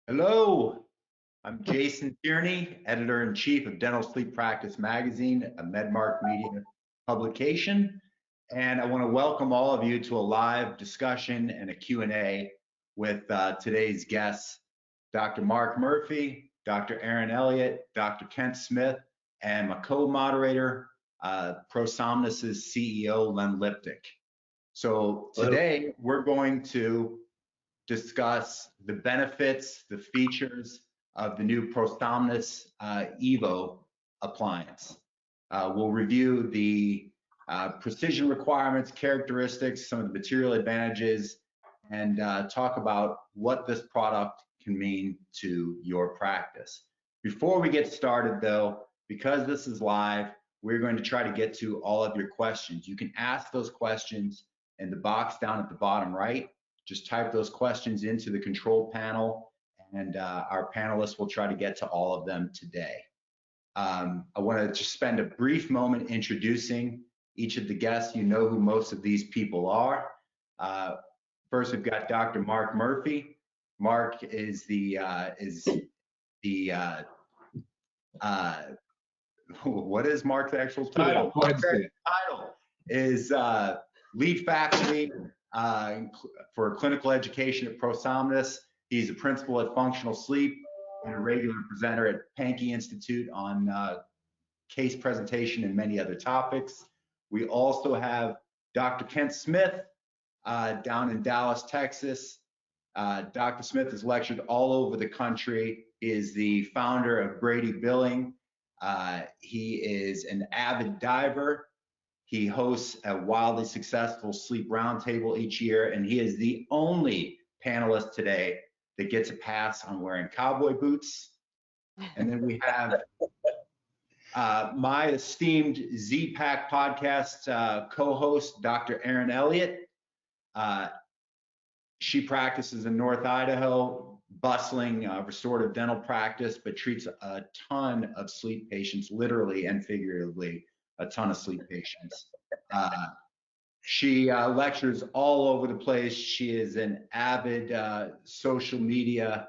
Hello, I'm Jason Tierney, Editor-in-Chief of Dental Sleep Practice Magazine, a MedMark Media publication. And I want to welcome all of you to a live discussion and a Q&A with today's guests, Dr. Mark Murphy, Dr. Aaron Elliott, Dr. Kent Smith, and my co-moderator, ProSomnus's CEO, Len Liptic. So today we're going to discuss the benefits, the features of the new ProSomnus EVO appliance. We'll review the precision requirements, characteristics, some of the material advantages, and talk about what this product can mean to your practice. Before we get started though, because this is live, we're going to try to get to all of your questions. You can ask those questions in the box down at the bottom right. Just type those questions into the control panel, and our panelists will try to get to all of them today. I want to just spend a brief moment introducing each of the guests. You know who most of these people are. First, we've got Dr. Mark Murphy. Mark is what is Mark's actual title? Title is lead faculty for clinical education at ProSomnus. He's a principal at Functional Sleep and a regular presenter at Pankey Institute on case presentation and many other topics. We also have Dr. Kent Smith down in Dallas, Texas. Dr. Smith has lectured all over the country. He is the founder of Brady Billing. He is an avid diver. He hosts a wildly successful sleep roundtable each year, and he is the only panelist today that gets a pass on wearing cowboy boots. And then we have my esteemed Z-Pack podcast co-host, Dr. Aaron Elliott. She practices in North Idaho, bustling restorative dental practice, but treats a ton of sleep patients, literally and figuratively. A ton of sleep patients. She lectures all over the place. She is an avid social media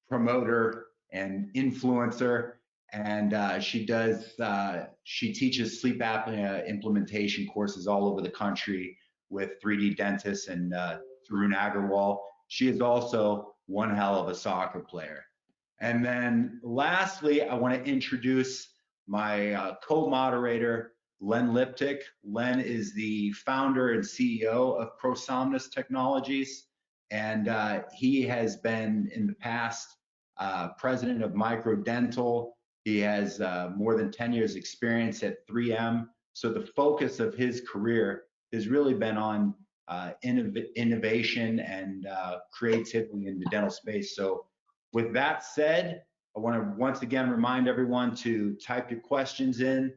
promoter and influencer, and she teaches sleep apnea implementation courses all over the country with 3D dentists and Tarun Agarwal. She is also one hell of a soccer player. And then lastly, I want to introduce my co-moderator, Len Liptic. Len is the founder and CEO of ProSomnus Technologies, and he has been in the past president of Microdental. He has more than 10 years experience at 3M. So the focus of his career has really been on innovation and creativity in the dental space. So with that said, I want to once again remind everyone to type your questions in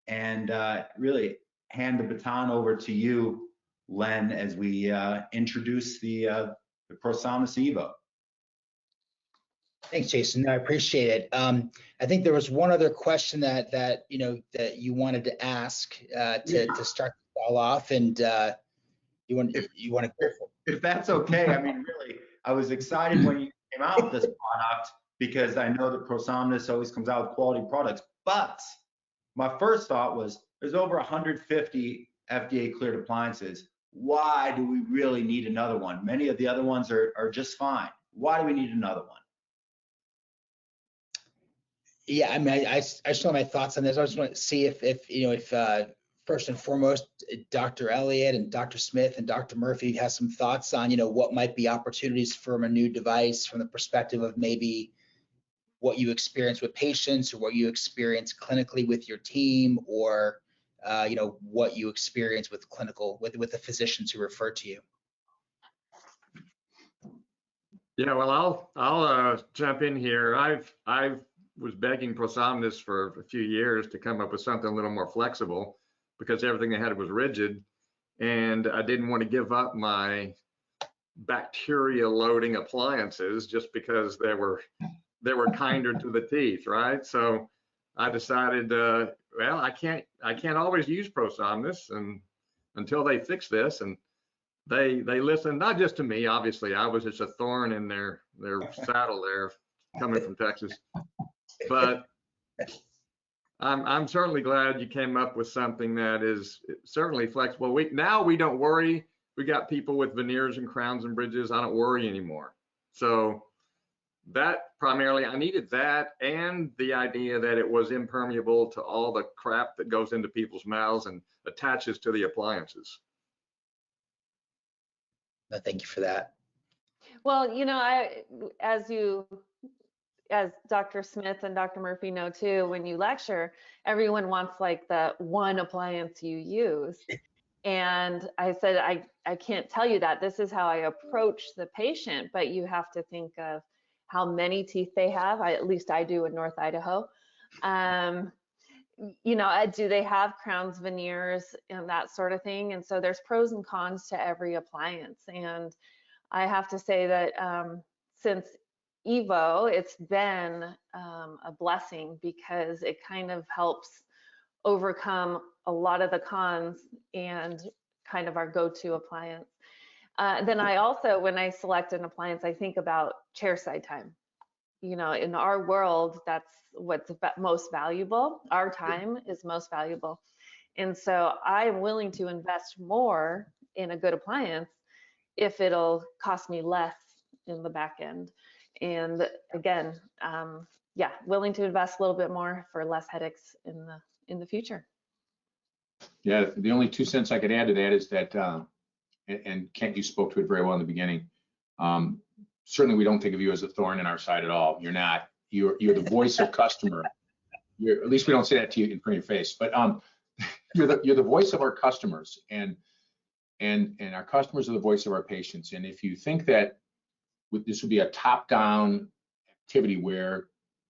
and really hand the baton over to you, Len, as we introduce the ProSomnus EVO. Thanks, Jason. I appreciate it. I think there was one other question that you wanted to ask to start the call off, and you want to go for it. If that's okay. I mean, really, I was excited when you came out with this product, because I know that ProSomnus always comes out with quality products. But my first thought was, there's over 150 FDA cleared appliances. Why do we really need another one? Many of the other ones are just fine. Why do we need another one? Yeah, I mean, I still have my thoughts on this. I just want to see if first and foremost, Dr. Elliott and Dr. Smith and Dr. Murphy has some thoughts on, what might be opportunities from a new device from the perspective of maybe what you experience with patients, or what you experience clinically with your team, or what you experience with with the physicians who refer to you. Yeah, well, I'll jump in here. I was begging ProSomnus for a few years to come up with something a little more flexible, because everything they had was rigid, and I didn't want to give up my bacteria loading appliances just because they were kinder to the teeth, right? So I decided, well, I can't always use ProSomnus and until they fix this, and they listened, not just to me, obviously. I was just a thorn in their saddle there, coming from Texas. But I'm certainly glad you came up with something that is certainly flexible. Now we don't worry. We got people with veneers and crowns and bridges. I don't worry anymore. So that primarily, I needed that, and the idea that it was impermeable to all the crap that goes into people's mouths and attaches to the appliances. No, thank you for that. Well, as Dr. Smith and Dr. Murphy know too, when you lecture, everyone wants like the one appliance you use. And I said, I can't tell you that. This is how I approach the patient, but you have to think of how many teeth they have. At least I do in North Idaho. Do they have crowns, veneers, and that sort of thing? And so there's pros and cons to every appliance. And I have to say that since EVO, it's been a blessing because it kind of helps overcome a lot of the cons and kind of our go-to appliance. Then I also, when I select an appliance, I think about chairside time. In our world, that's what's most valuable. Our time is most valuable. And so I'm willing to invest more in a good appliance if it'll cost me less in the back end. And again, willing to invest a little bit more for less headaches in the future. Yeah, the only 2 cents I could add to that is that, and Kent, you spoke to it very well in the beginning. Certainly, we don't think of you as a thorn in our side at all. You're not. You're the voice of customer. At least we don't say that to you in front of your face. But you're the voice of our customers, and our customers are the voice of our patients. And if you think that this would be a top-down activity where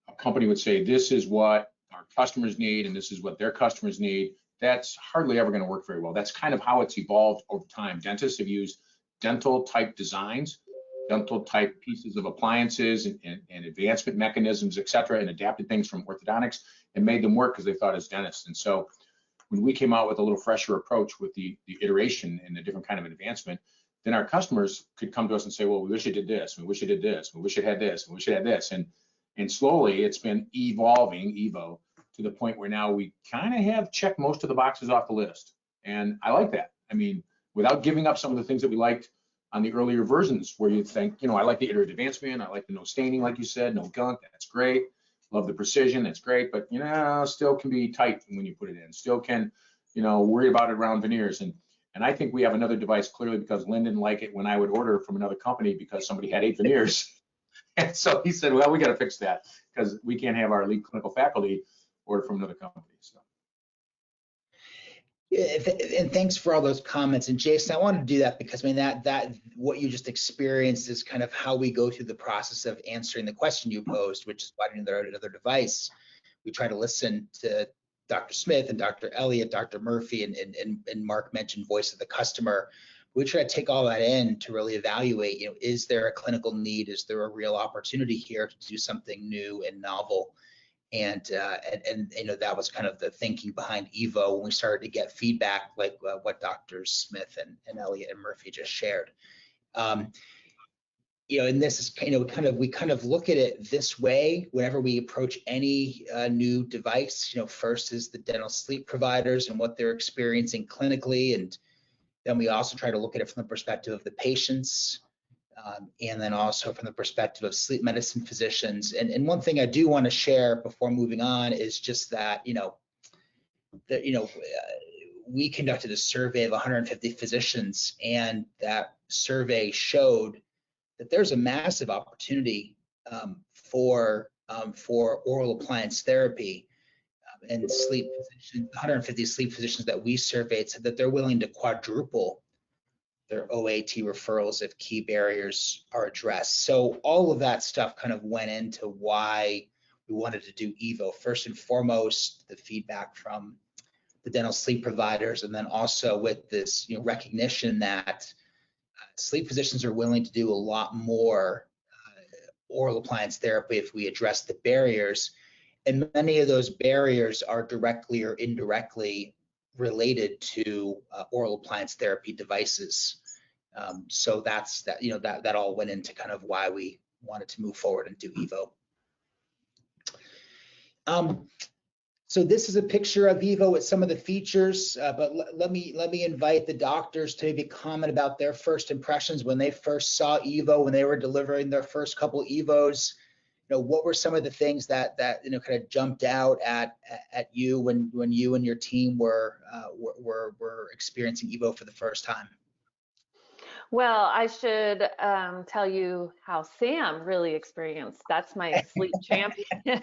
a company would say, this is what our customers need and this is what their customers need, that's hardly ever going to work very well. That's kind of how it's evolved over time. Dentists have used dental type designs, dental type pieces of appliances and advancement mechanisms, et cetera, and adapted things from orthodontics and made them work because they thought as dentists. And so when we came out with a little fresher approach with the iteration and the different kind of advancement, then our customers could come to us and say, well, we wish it did this, we wish it did this, we wish it had this, we wish it had this. And slowly it's been evolving, EVO, to the point where now we kind of have checked most of the boxes off the list. And I like that. I mean, without giving up some of the things that we liked on the earlier versions where you think, I like the iterative advancement, I like the no staining, like you said, no gunk, that's great. Love the precision, that's great, but still can be tight when you put it in. Still can, worry about it around veneers. And I think we have another device clearly because Lynn didn't like it when I would order from another company because somebody had 8 veneers. And so he said, well, we got to fix that because we can't have our lead clinical faculty order from another company. So. Yeah, and thanks for all those comments. And Jason, I wanted to do that because that what you just experienced is kind of how we go through the process of answering the question you posed, which is why do you need another device? We try to listen to Dr. Smith and Dr. Elliott, Dr. Murphy, and Mark mentioned voice of the customer. We try to take all that in to really evaluate, is there a clinical need? Is there a real opportunity here to do something new and novel? And that was kind of the thinking behind EVO when we started to get feedback like what Drs. Smith and Elliott and Murphy just shared. And this is we kind of look at it this way whenever we approach any new device. First is the dental sleep providers and what they're experiencing clinically, and then we also try to look at it from the perspective of the patients, and then also from the perspective of sleep medicine physicians. And one thing I do want to share before moving on is just that we conducted a survey of 150 physicians, and that survey showed that there's a massive opportunity for oral appliance therapy, and sleep physicians, 150 sleep physicians that we surveyed said that they're willing to quadruple their OAT referrals if key barriers are addressed. So all of that stuff kind of went into why we wanted to do EVO. First and foremost, the feedback from the dental sleep providers, and then also with this recognition that sleep physicians are willing to do a lot more oral appliance therapy if we address the barriers. And many of those barriers are directly or indirectly related to oral appliance therapy devices. So that's that. That all went into kind of why we wanted to move forward and do EVO. So this is a picture of EVO with some of the features, but let me invite the doctors to maybe comment about their first impressions when they first saw EVO, when they were delivering their first couple EVOs. What were some of the things that kind of jumped out at you when you and your team were experiencing EVO for the first time? Well, I should tell you how Sam really experienced. That's my sleep champion.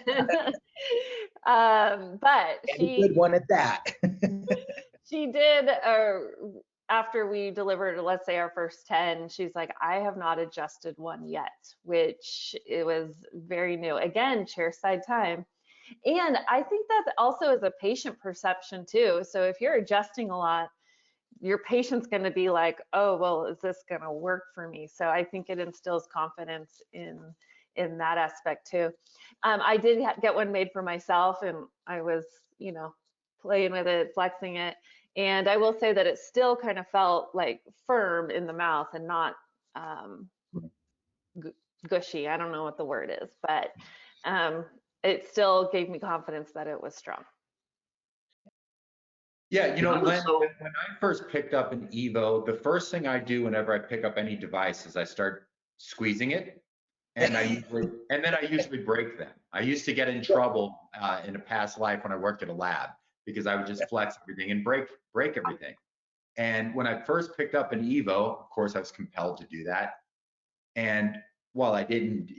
But a good one at that. She did, after we delivered, let's say, our first 10, she's like, I have not adjusted one yet, which it was very new. Again, chair side time. And I think that also is a patient perception too. So if you're adjusting a lot, your patient's going to be like, oh, well, is this going to work for me? So I think it instills confidence in that aspect too. I did get one made for myself, and I was, playing with it, flexing it. And I will say that it still kind of felt like firm in the mouth and not gushy. I don't know what the word is, but it still gave me confidence that it was strong. Yeah, when I first picked up an EVO, the first thing I do whenever I pick up any device is I start squeezing it, and then I usually break them. I used to get in trouble in a past life when I worked at a lab because I would just flex everything and break everything. And when I first picked up an EVO, of course, I was compelled to do that. And while I didn't,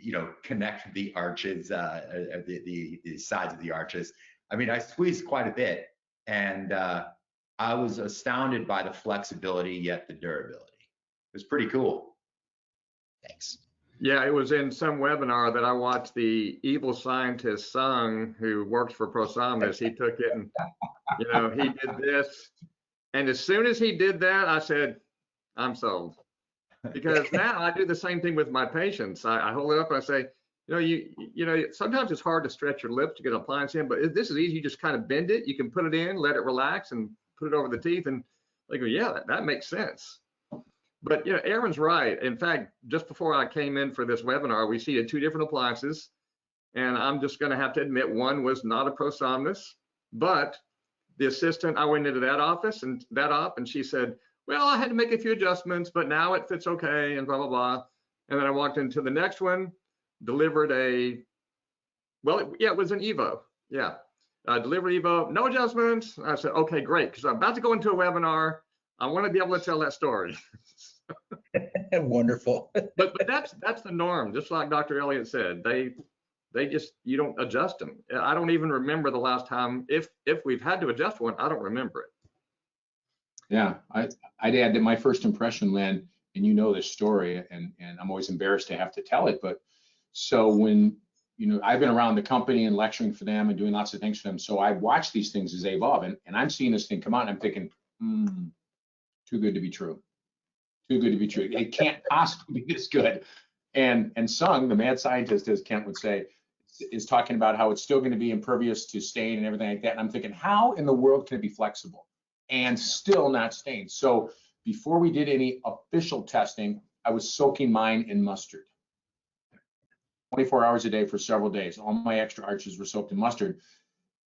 connect the arches, the sides of the arches, I mean, I squeezed quite a bit. And I was astounded by the flexibility, yet the durability. It was pretty cool. Thanks. Yeah, it was in some webinar that I watched the evil scientist Sung, who works for ProSomnus. He took it and, he did this. And as soon as he did that, I said, I'm sold. Because now I do the same thing with my patients. I hold it up and I say, sometimes it's hard to stretch your lips to get an appliance in, but this is easy. You just kind of bend it. You can put it in, let it relax, and put it over the teeth. And they go, yeah, that makes sense. But Aaron's right. In fact, just before I came in for this webinar, we see 2 different appliances, and I'm just going to have to admit one was not a ProSomnus, but the assistant, I went into that office and and she said, well, I had to make a few adjustments, but now it fits okay, and blah, blah, blah. And then I walked into the next one, delivered it was an EVO. Yeah, delivered EVO, no adjustments. I said, okay, great, because I'm about to go into a webinar. I want to be able to tell that story. Wonderful. but that's the norm, just like Dr. Elliott said. They just, you don't adjust them. I don't even remember the last time, if we've had to adjust one, I don't remember it. Yeah, I'd add that my first impression, Lynn, and this story, and I'm always embarrassed to have to tell it, but so when, I've been around the company and lecturing for them and doing lots of things for them, so I watch these things as they evolve, and I'm seeing this thing come out, and I'm thinking, too good to be true. Too good to be true. It can't possibly be this good. And Sung, the mad scientist, as Kent would say, is talking about how it's still going to be impervious to stain and everything like that. And I'm thinking, how in the world can it be flexible and still not stain? So before we did any official testing, I was soaking mine in mustard. 24 hours a day for several days. All my extra arches were soaked in mustard.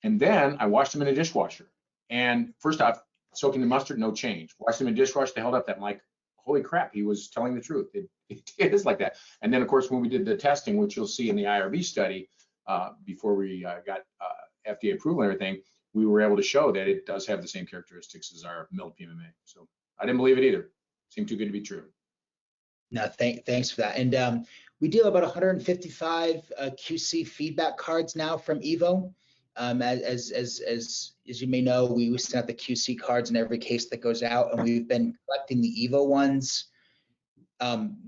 And then I washed them in a dishwasher. And first off, soaking in mustard, no change. Washed them in a dishwasher, they held up that. I'm like, holy crap, he was telling the truth. It is like that. And then, of course, when we did the testing, which you'll see in the IRB study, before we got FDA approval and everything, we were able to show that it does have the same characteristics as our milled PMMA. So I didn't believe it either. Seemed too good to be true. No, thanks for that. And we deal about 155 QC feedback cards now from EVO. As you may know, we send out the QC cards in every case that goes out, and we've been collecting the EVO ones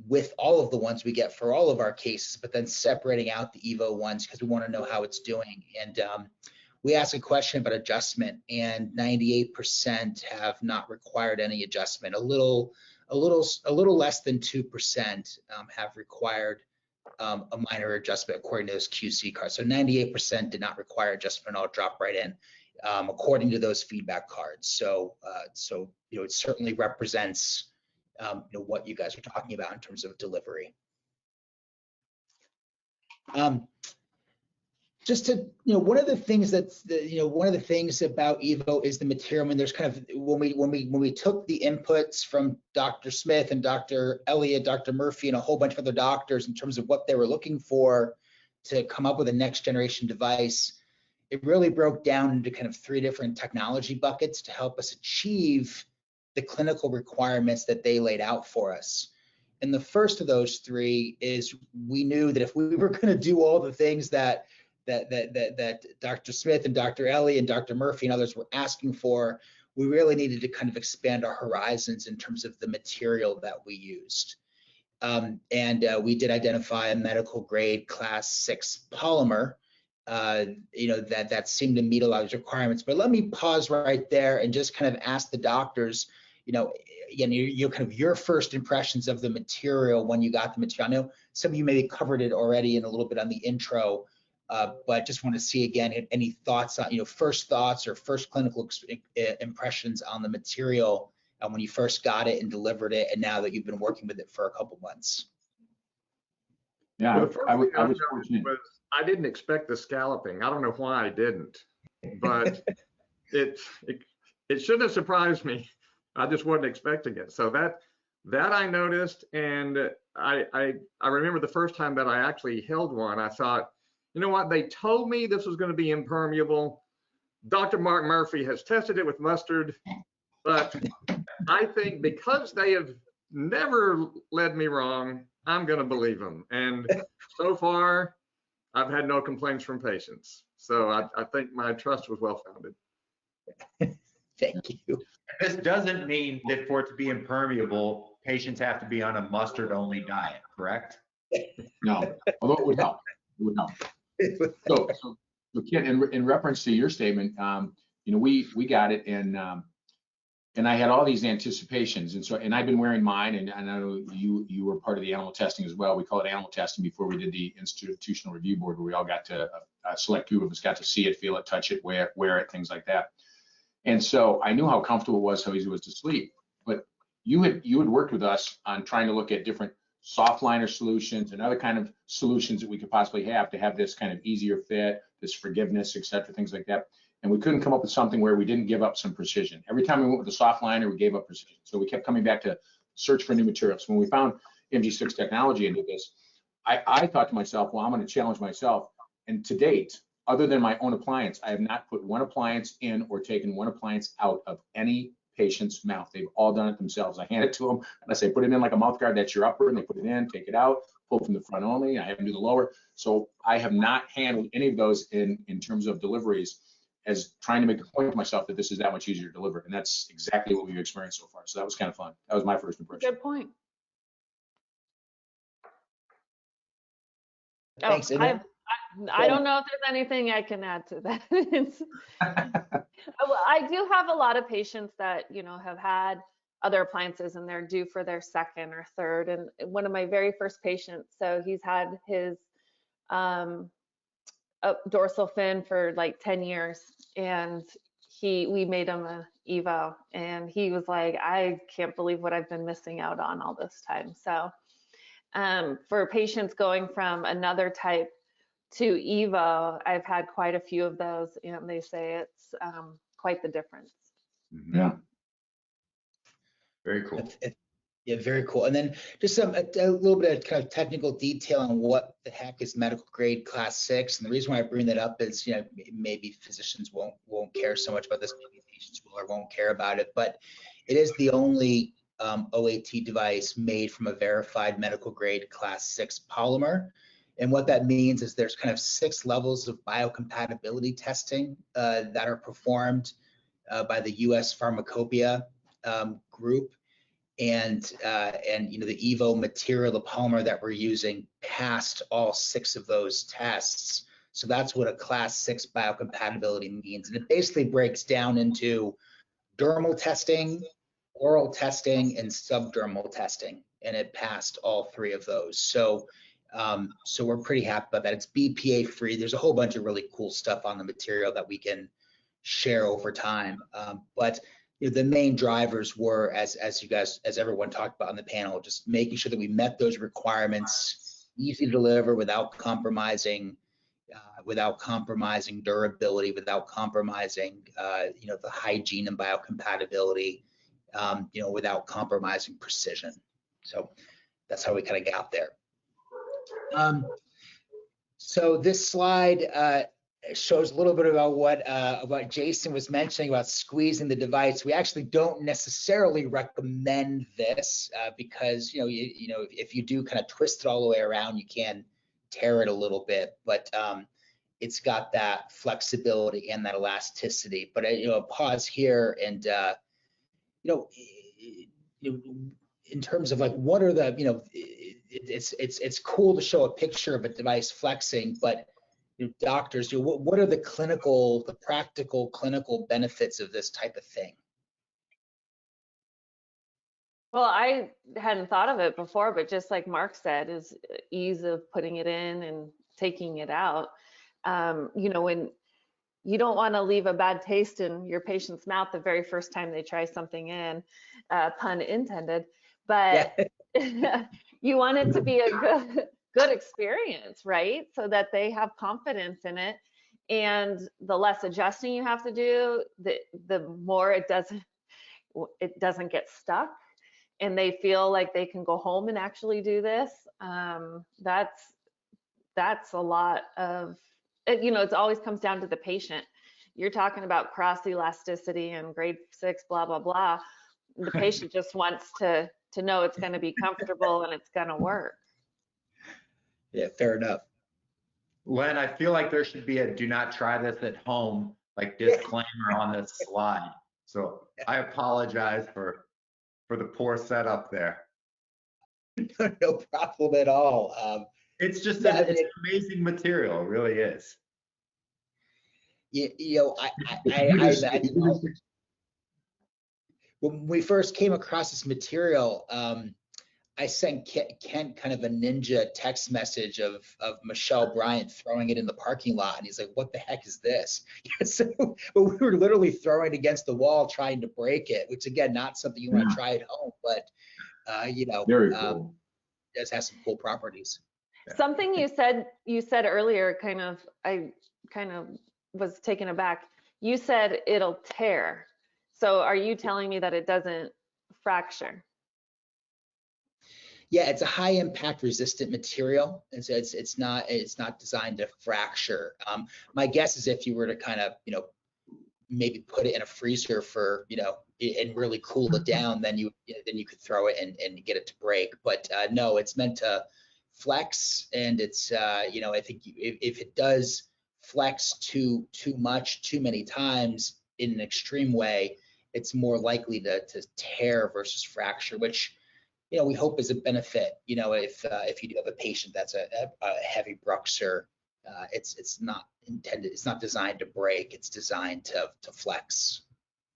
with all of the ones we get for all of our cases, but then separating out the EVO ones because we want to know how it's doing. And we ask a question about adjustment, and 98% have not required any adjustment. A little less than 2% have required a minor adjustment according to those QC cards. So 98% did not require adjustment. I'll drop right in according to those feedback cards. So it certainly represents what you guys are talking about in terms of delivery. Just to, one of the things that's, one of the things about EVO is the material. I mean, there's kind of, when we took the inputs from Dr. Smith and Dr. Elliott, Dr. Murphy, and a whole bunch of other doctors in terms of what they were looking for to come up with a next generation device, it really broke down into kind of 3 different technology buckets to help us achieve the clinical requirements that they laid out for us. And the first of those 3 is, we knew that if we were going to do all the things that Dr. Smith and Dr. Ellie and Dr. Murphy and others were asking for, we really needed to kind of expand our horizons in terms of the material that we used. We did identify a medical grade class 6 polymer, that seemed to meet a lot of requirements. But let me pause right there and just kind of ask the doctors, again, you kind of your first impressions of the material when you got the material. I know some of you maybe covered it already in a little bit on the intro, but just want to see again any thoughts on, first thoughts or first clinical impressions on the material when you first got it and delivered it, and now that you've been working with it for a couple months. Yeah, Well, the first thing I noticed fortunate. was I didn't expect the scalloping. I don't know why I didn't, but it shouldn't have surprised me. I just wasn't expecting it. So that I noticed, and I remember the first time that I actually held one, I thought, you know what, they told me this was going to be impermeable. Dr. Mark Murphy has tested it with mustard, but I think because they have never led me wrong, I'm going to believe them. And so far, I've had no complaints from patients. So I think my trust was well founded. Thank you. This doesn't mean that for it to be impermeable, patients have to be on a mustard-only diet, correct? No, although it would help. It would help. So Ken, in reference to your statement, we got it, and I had all these anticipations, and I've been wearing mine, and I know you were part of the animal testing as well. We call it animal testing before we did the institutional review board, where we all got to a select group of us got to see it, feel it, touch it, wear it, things like that. And so I knew how comfortable it was, how easy it was to sleep. But you had worked with us on trying to look at different soft liner solutions and other kind of solutions that we could possibly have to have this kind of easier fit, this forgiveness, et cetera, things like that. And we couldn't come up with something where we didn't give up some precision. Every time we went with the soft liner, we gave up precision. So we kept coming back to search for new materials. When we found MG6 technology into this, I thought to myself, well, I'm going to challenge myself. And to date, other than my own appliance, I have not put one appliance in or taken one appliance out of any patient's mouth. They've all done it themselves. I hand it to them, and I say, put it in like a mouth guard, that's your upper, and they put it in, take it out, pull from the front only. I have them do the lower. So I have not handled any of those in terms of deliveries as trying to make the point to myself that this is that much easier to deliver. And that's exactly what we've experienced so far. So that was kind of fun. That was my first impression. Good point. Thanks. I don't know if there's anything I can add to that. I do have a lot of patients that, have had other appliances and they're due for their second or third. And one of my very first patients, so he's had his dorsal fin for like 10 years, and we made him an EVO, and he was like, I can't believe what I've been missing out on all this time. So for patients going from another type to EVO, I've had quite a few of those, and they say it's quite the difference. Yeah. Very cool. Yeah, very cool. And then just a little bit of kind of technical detail on what the heck is medical grade class 6. And the reason why I bring that up is, maybe physicians won't care so much about this, maybe patients will or won't care about it, but it is the only OAT device made from a verified medical grade class 6 polymer. And what that means is there's kind of 6 levels of biocompatibility testing that are performed by the US Pharmacopoeia group. And the EVO material, the polymer that we're using, passed all 6 of those tests. So that's what a class 6 biocompatibility means. And it basically breaks down into dermal testing, oral testing, and subdermal testing. And it passed all 3 of those. So we're pretty happy about that. It's BPA free. There's a whole bunch of really cool stuff on the material that we can share over time. But the main drivers were, as everyone talked about on the panel, just making sure that we met those requirements, easy to deliver without compromising durability, without compromising, the hygiene and biocompatibility, without compromising precision. So that's how we kind of got there. So this slide shows a little bit about what Jason was mentioning about squeezing the device. We actually don't necessarily recommend this because if you do kind of twist it all the way around, you can tear it a little bit, but it's got that flexibility and that elasticity. But pause here and in terms of like what are the it's cool to show a picture of a device flexing, but doctors, what are the practical clinical benefits of this type of thing? Well, I hadn't thought of it before, but just like Mark said, is ease of putting it in and taking it out. When you don't want to leave a bad taste in your patient's mouth the very first time they try something in, pun intended, but yeah. You want it to be a good experience, right? So that they have confidence in it. And the less adjusting you have to do, the more it doesn't get stuck, and they feel like they can go home and actually do this. That's a lot of it always comes down to the patient. You're talking about cross elasticity and grade 6 blah blah blah. The patient just wants to know it's going to be comfortable and it's going to work. Yeah, fair enough. Len, I feel like there should be a do not try this at home like disclaimer on this slide. So I apologize for the poor setup there. No problem at all. It's just it's an amazing material, it really is. When we first came across this material, I sent Kent kind of a ninja text message of Michelle Bryant throwing it in the parking lot, and he's like, "What the heck is this?" So, but we were literally throwing it against the wall trying to break it, which again, not something you want to try at home, but Very cool. It does have some cool properties. Something you said earlier, I kind of was taken aback. You said it'll tear. So are you telling me that it doesn't fracture? Yeah, it's a high impact resistant material, and so it's not designed to fracture. My guess is if you were to kind of maybe put it in a freezer for and really cool it down, then you could throw it and get it to break. But no, it's meant to flex, and it's I think if it does flex too much, too many times in an extreme way, it's more likely to tear versus fracture, which we hope is a benefit. If you do have a patient that's a heavy bruxer, it's not intended, it's not designed to break, it's designed to flex.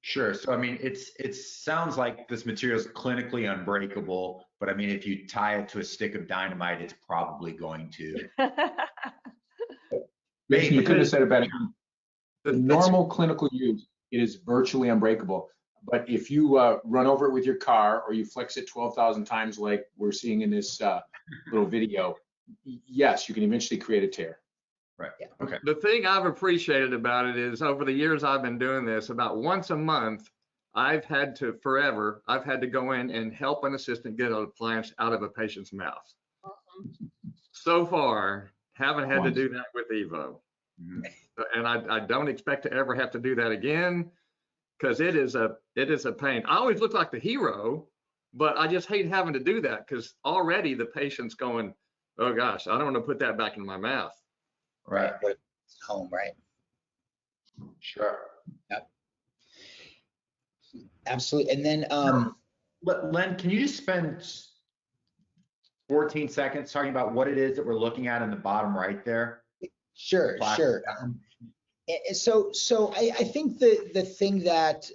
Sure. So I mean, it sounds like this material is clinically unbreakable, but I mean, if you tie it to a stick of dynamite, it's probably going to. You couldn't have said it better. The normal clinical use, it is virtually unbreakable. But if you run over it with your car, or you flex it 12,000 times like we're seeing in this little video, yes, you can eventually create a tear. Right. Okay. The thing I've appreciated about it is over the years I've been doing this, about once a month, I've had to go in and help an assistant get an appliance out of a patient's mouth. So far, haven't had to do that with EVO. And I don't expect to ever have to do that again, because it is a pain. I always look like the hero, but I just hate having to do that, because already the patient's going, oh gosh, I don't want to put that back in my mouth. Right. Home, right? Sure. Yep. Absolutely. And then Len, can you just spend 14 seconds talking about what it is that we're looking at in the bottom right there? Sure. So I think the thing that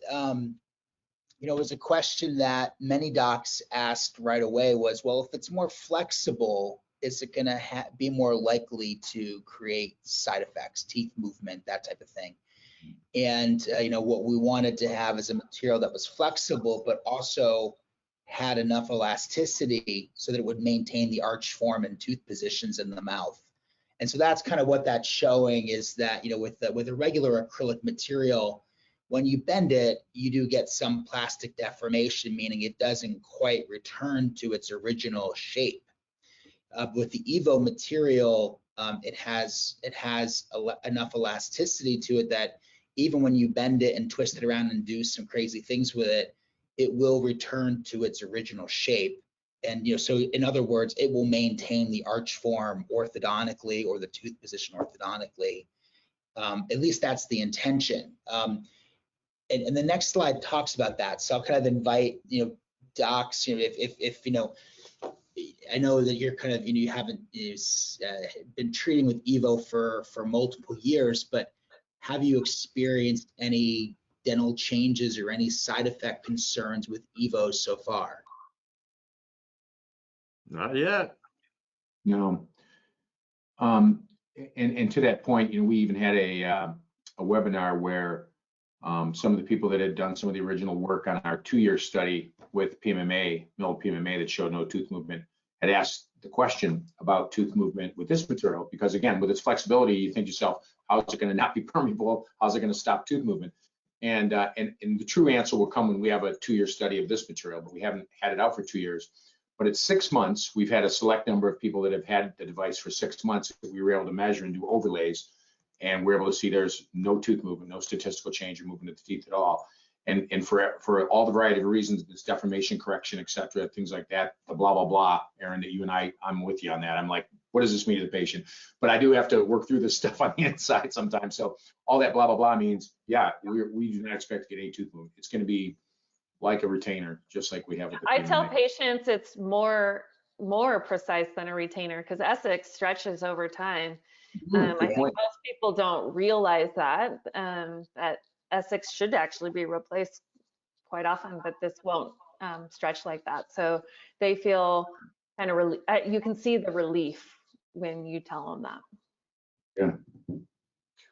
was a question that many docs asked right away was, well, if it's more flexible, is it going to be more likely to create side effects, teeth movement, that type of thing? And what we wanted to have is a material that was flexible, but also had enough elasticity so that it would maintain the arch form and tooth positions in the mouth. And so that's kind of what that's showing, is that with a regular acrylic material, when you bend it, you do get some plastic deformation, meaning it doesn't quite return to its original shape. With the EVO material, it has enough elasticity to it that even when you bend it and twist it around and do some crazy things with it, it will return to its original shape. And so in other words, it will maintain the arch form orthodontically, or the tooth position orthodontically. At least that's the intention. And the next slide talks about that. So I'll kind of invite docs, if I know that you're kind of you haven't been treating with EVO for multiple years, but have you experienced any dental changes or any side effect concerns with EVO so far? Not yet. No. And to that point, we even had a webinar where some of the people that had done some of the original work on our 2-year study with PMMA, milled PMMA, that showed no tooth movement, had asked the question about tooth movement with this material, because again, with its flexibility, you think to yourself, how is it going to not be permeable? How's it going to stop tooth movement? And the true answer will come when we have a 2-year study of this material, but we haven't had it out for 2 years. But at 6 months, we've had a select number of people that have had the device for 6 months that we were able to measure and do overlays, and we're able to see there's no tooth movement, no statistical change or movement of the teeth at all. And for all the variety of reasons, this deformation correction, et cetera, things like that, the blah, blah, blah, Aaron, that you and I'm with you on that. I'm like, what does this mean to the patient? But I do have to work through this stuff on the inside sometimes. So all that blah, blah, blah means, yeah, we do not expect to get any tooth movement. It's going to be like a retainer, just like we have with the I tell PMMA. patients it's more precise than a retainer, because Essex stretches over time. I think most people don't realize that Essex should actually be replaced quite often, but this won't stretch like that. So they feel kind of you can see the relief when you tell them that. Yeah.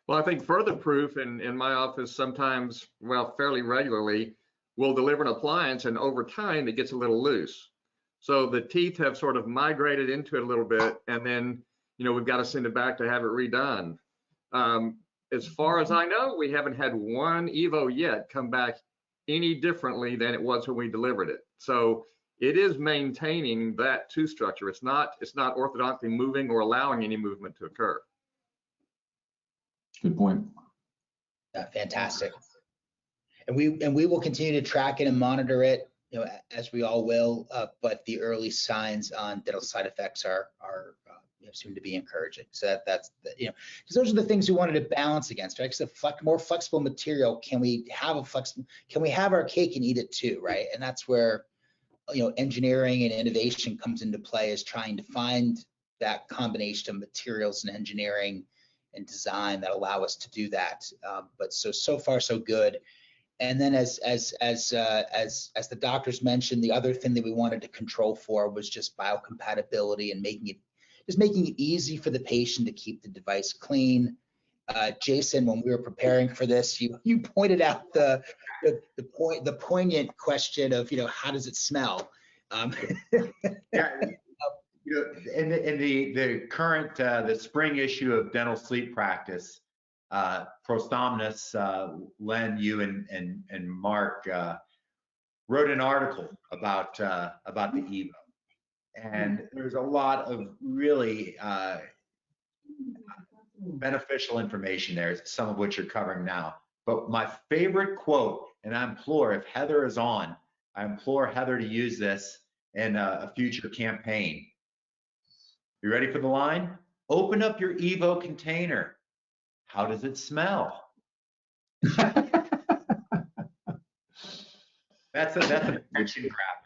Well, I think further proof in my office sometimes, well, fairly regularly, we'll deliver an appliance and over time it gets a little loose. So the teeth have sort of migrated into it a little bit, and then we've got to send it back to have it redone. As far as I know, we haven't had one EVO yet come back any differently than it was when we delivered it. So it is maintaining that tooth structure. It's not orthodontically moving or allowing any movement to occur. Good point. Fantastic. And we will continue to track it and monitor it, as we all will. But the early signs on dental side effects are seem to be encouraging. So that's because those are the things we wanted to balance against, right? Because the more flexible material, can we have our cake and eat it too, right? And that's where engineering and innovation comes into play, is trying to find that combination of materials and engineering and design that allow us to do that. But so far so good. And then as the doctors mentioned, the other thing that we wanted to control for was just biocompatibility and making it easy for the patient to keep the device clean. Jason, when we were preparing for this, you pointed out the poignant question of how does it smell? Yeah, in the current the spring issue of Dental Sleep Practice, ProSomnus, Len, you and Mark wrote an article about the EVO, and there's a lot of really beneficial information there, some of which you're covering now. But my favorite quote, and I implore, if Heather is on, I implore Heather to use this in a future campaign. You ready for the line? Open up your EVO container. How does it smell? That's a attention grab.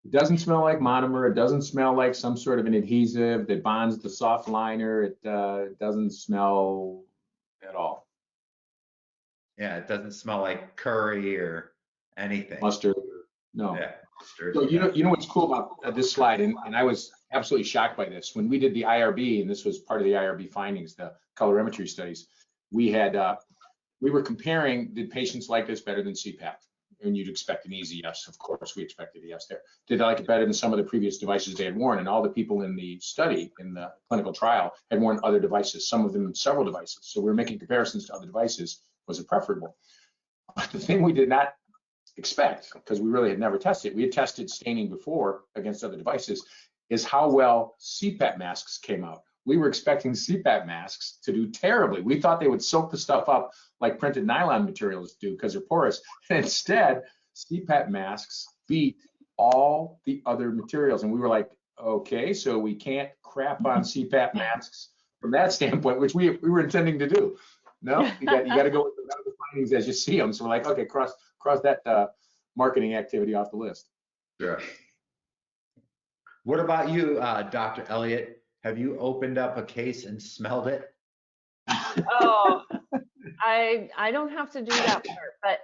It doesn't smell like monomer. It doesn't smell like some sort of an adhesive that bonds the soft liner. It doesn't smell at all. Yeah, it doesn't smell like curry or anything. Mustard. No. Yeah, mustard. So you know what's cool about this slide, and I was absolutely shocked by this. When we did the IRB, and this was part of the IRB findings, the colorimetry studies, we had we were comparing, did patients like this better than CPAP? And you'd expect an easy yes. Of course, we expected a yes there. Did they like it better than some of the previous devices they had worn? And all the people in the study, in the clinical trial, had worn other devices, some of them several devices. So we were making comparisons to other devices. Was it preferable? But the thing we did not expect, because we really had never tested it, we had tested staining before against other devices, is how well CPAP masks came out. We were expecting CPAP masks to do terribly. We thought they would soak the stuff up like printed nylon materials do because they're porous. And instead, CPAP masks beat all the other materials. And we were like, okay, so we can't crap on CPAP masks from that standpoint, which we were intending to do. No, you got to go with the medical findings as you see them. So we're like, okay, cross that marketing activity off the list. Sure. What about you, Dr. Elliott? Have you opened up a case and smelled it? Oh, I don't have to do that part, but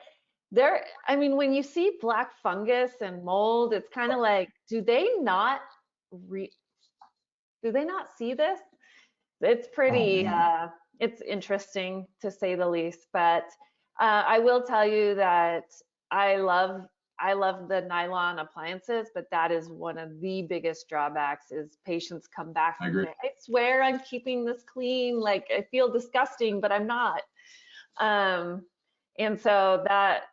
there, I mean, when you see black fungus and mold, it's kind of like, do they not see this? It's pretty, it's interesting to say the least, but I will tell you that I love the nylon appliances, but that is one of the biggest drawbacks is patients come back and say, I swear I'm keeping this clean. Like I feel disgusting, but I'm not. And so that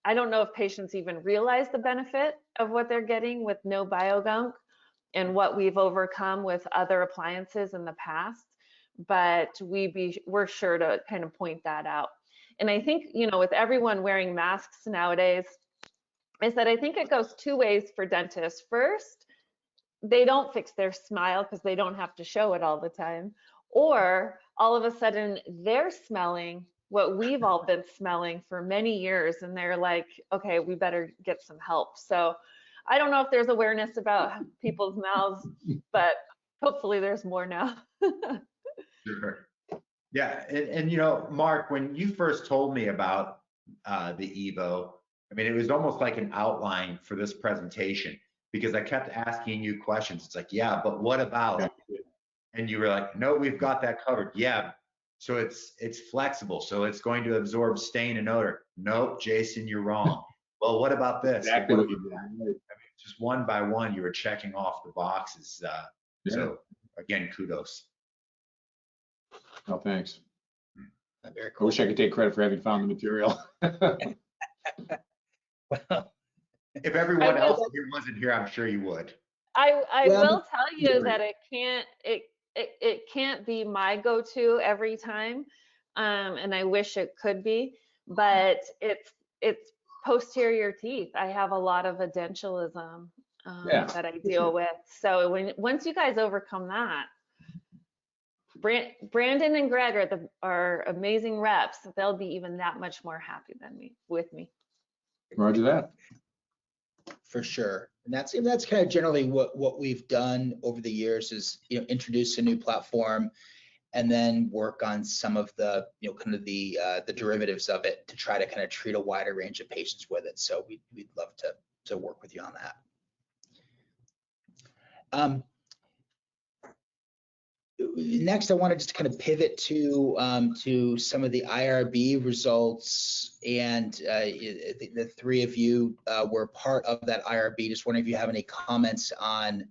I don't know if patients even realize the benefit of what they're getting with no biogunk and what we've overcome with other appliances in the past, but we're sure to kind of point that out. And I think, you know, with everyone wearing masks nowadays, is that I think it goes two ways for dentists. First, they don't fix their smile because they don't have to show it all the time. Or all of a sudden they're smelling what we've all been smelling for many years and they're like, okay, we better get some help. So I don't know if there's awareness about people's mouths, but hopefully there's more now. Sure. Yeah, and you know, Mark, when you first told me about the EVO, I mean, it was almost like an outline for this presentation because I kept asking you questions. It's like, yeah, but what about? And you were like, no, we've got that covered. Yeah, so it's flexible, so it's going to absorb stain and odor. Nope, Jason, you're wrong. Well, what about this? Exactly what you did. I mean, just one by one, you were checking off the boxes. So again, kudos. Oh, thanks. Very I cool. wish I could take credit for having found the material. Well, If everyone else here wasn't here, I'm sure you would. I will tell you that it can't be my go-to every time, and I wish it could be, but it's posterior teeth. I have a lot of edentulosum that I deal with. So once you guys overcome that, Brandon and Greg are amazing reps. They'll be even that much more happy than with me. Roger that. For sure. And that's kind of generally what we've done over the years is, you know, introduce a new platform and then work on some of the, you know, kind of the derivatives of it to try to kind of treat a wider range of patients with it. So we'd love to work with you on that. Next, I wanted just to kind of pivot to some of the IRB results, and the three of you were part of that IRB. Just wondering if you have any comments on,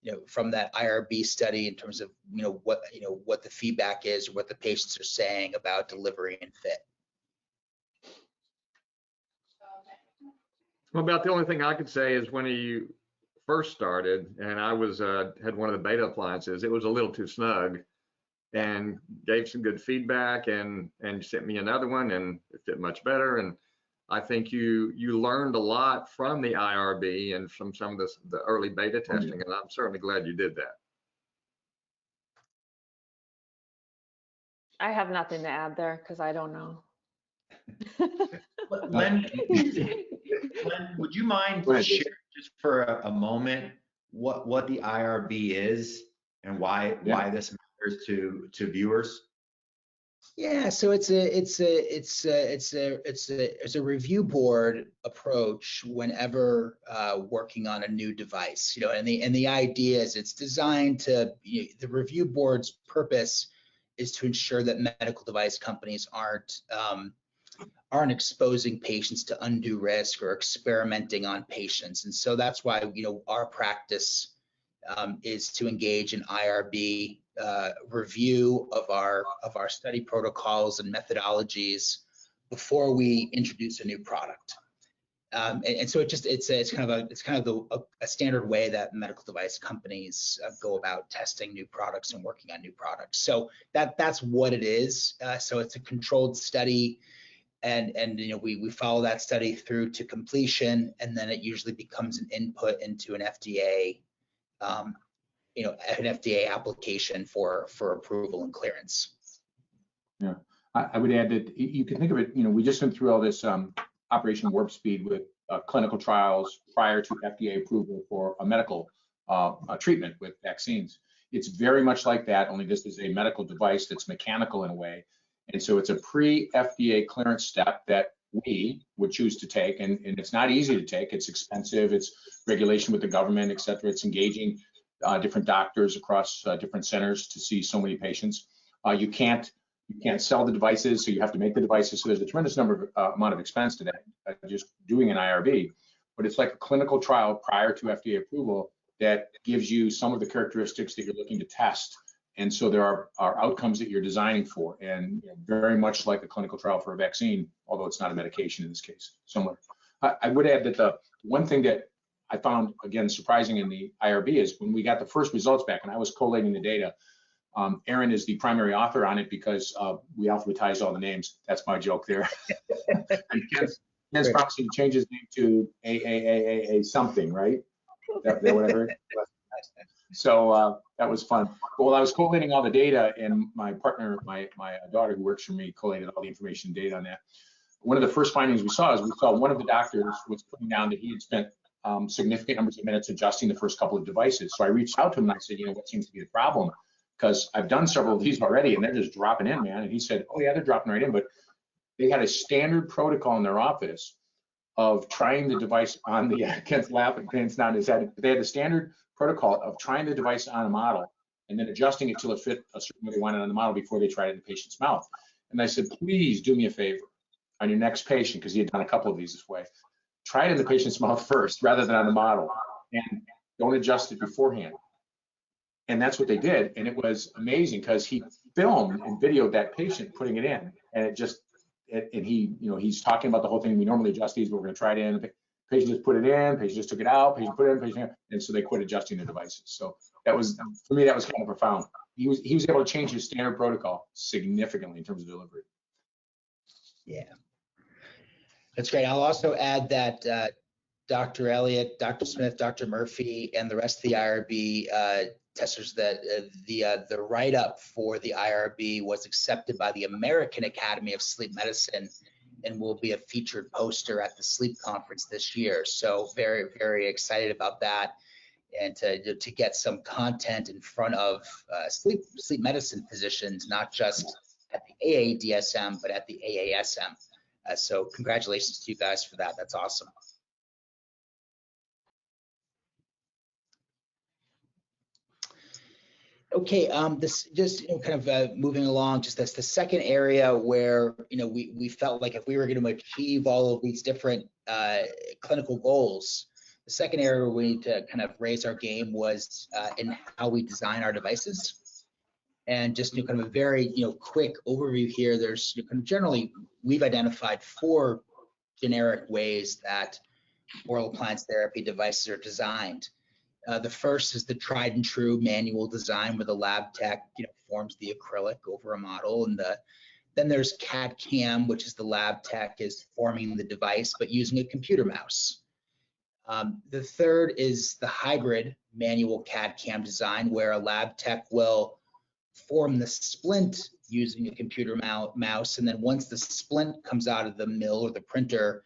you know, from that IRB study in terms of, you know, what the feedback is, or what the patients are saying about delivery and fit. Well, about the only thing I could say is when you first started and I was had one of the beta appliances, it was a little too snug, and gave some good feedback and sent me another one and it fit much better. And I think you learned a lot from the IRB and from some of the early beta testing, and I'm certainly glad you did that. I have nothing to add there because I don't know. Len, would you mind sharing just for a moment what the IRB is and why this matters to viewers? Yeah, so it's a review board approach whenever working on a new device, you know, and the idea is it's designed to, you know, the review board's purpose is to ensure that medical device companies aren't exposing patients to undue risk or experimenting on patients. And so that's why, our practice is to engage in IRB review of our study protocols and methodologies before we introduce a new product. And so it's kind of a standard way that medical device companies go about testing new products and working on new products. So that's what it is. So it's a controlled study, and we follow that study through to completion, and then it usually becomes an input into an FDA application for approval and clearance. Yeah, I would add that you can think of it, we just went through all this Operation Warp Speed with clinical trials prior to FDA approval for a medical treatment with vaccines. It's very much like that, only this is a medical device that's mechanical in a way. And so it's a pre-FDA clearance step that we would choose to take, and it's not easy to take. It's expensive, it's regulation with the government, et cetera. It's engaging different doctors across different centers to see so many patients. You can't sell the devices, so you have to make the devices. So there's a tremendous amount of expense to that, just doing an IRB. But it's like a clinical trial prior to FDA approval that gives you some of the characteristics that you're looking to test. And so there are outcomes that you're designing for, and very much like a clinical trial for a vaccine, although it's not a medication in this case, similar. I would add that the one thing that I found, again, surprising in the IRB is when we got the first results back, and I was collating the data. Aaron is the primary author on it because we alphabetized all the names. That's my joke there. And Ken's promising to change his name to A something, right? That whatever. So that was fun. But while I was collating all the data, and my partner, my daughter who works for me, collated all the information and data on that. One of the first findings we saw one of the doctors was putting down that he had spent significant numbers of minutes adjusting the first couple of devices. So I reached out to him and I said, what seems to be the problem? Because I've done several of these already and they're just dropping in, man. And he said, oh yeah, they're dropping right in. But they had a standard protocol in their office of trying the device on the, Ken's laughing, Ken's nodding his head. They had a standard protocol of trying the device on a model and then adjusting it till it fit a certain way they wanted on the model before they tried it in the patient's mouth. And I said, please do me a favor on your next patient, because he had done a couple of these this way. Try it in the patient's mouth first rather than on the model, and don't adjust it beforehand. And that's what they did. And it was amazing because he filmed and videoed that patient putting it in. And he's talking about the whole thing. We normally adjust these, but we're going to try it in. The patient just put it in, patient just took it out, patient put it in, patient, and so they quit adjusting the devices. So that was, for me, that was kind of profound. He was able to change his standard protocol significantly in terms of delivery. Yeah, that's great. I'll also add that Dr. Elliott, Dr. Smith, Dr. Murphy, and the rest of the IRB testers, that the write-up for the IRB was accepted by the American Academy of Sleep Medicine and will be a featured poster at the sleep conference this year. So very, very excited about that, and to get some content in front of sleep medicine physicians, not just at the AADSM, but at the AASM. So congratulations to you guys for that. That's awesome. Okay, this just kind of moving along, just that's the second area where we felt like if we were going to achieve all of these different clinical goals, the second area where we need to kind of raise our game was in how we design our devices. And just kind of a very quick overview here. There's kind of generally we've identified 4 generic ways that oral appliance therapy devices are designed. The first is the tried and true manual design, where the lab tech forms the acrylic over a model, and then there's CAD/CAM, which is the lab tech is forming the device but using a computer mouse. The third is the hybrid manual CAD/CAM design, where a lab tech will form the splint using a computer mouse, and then once the splint comes out of the mill or the printer,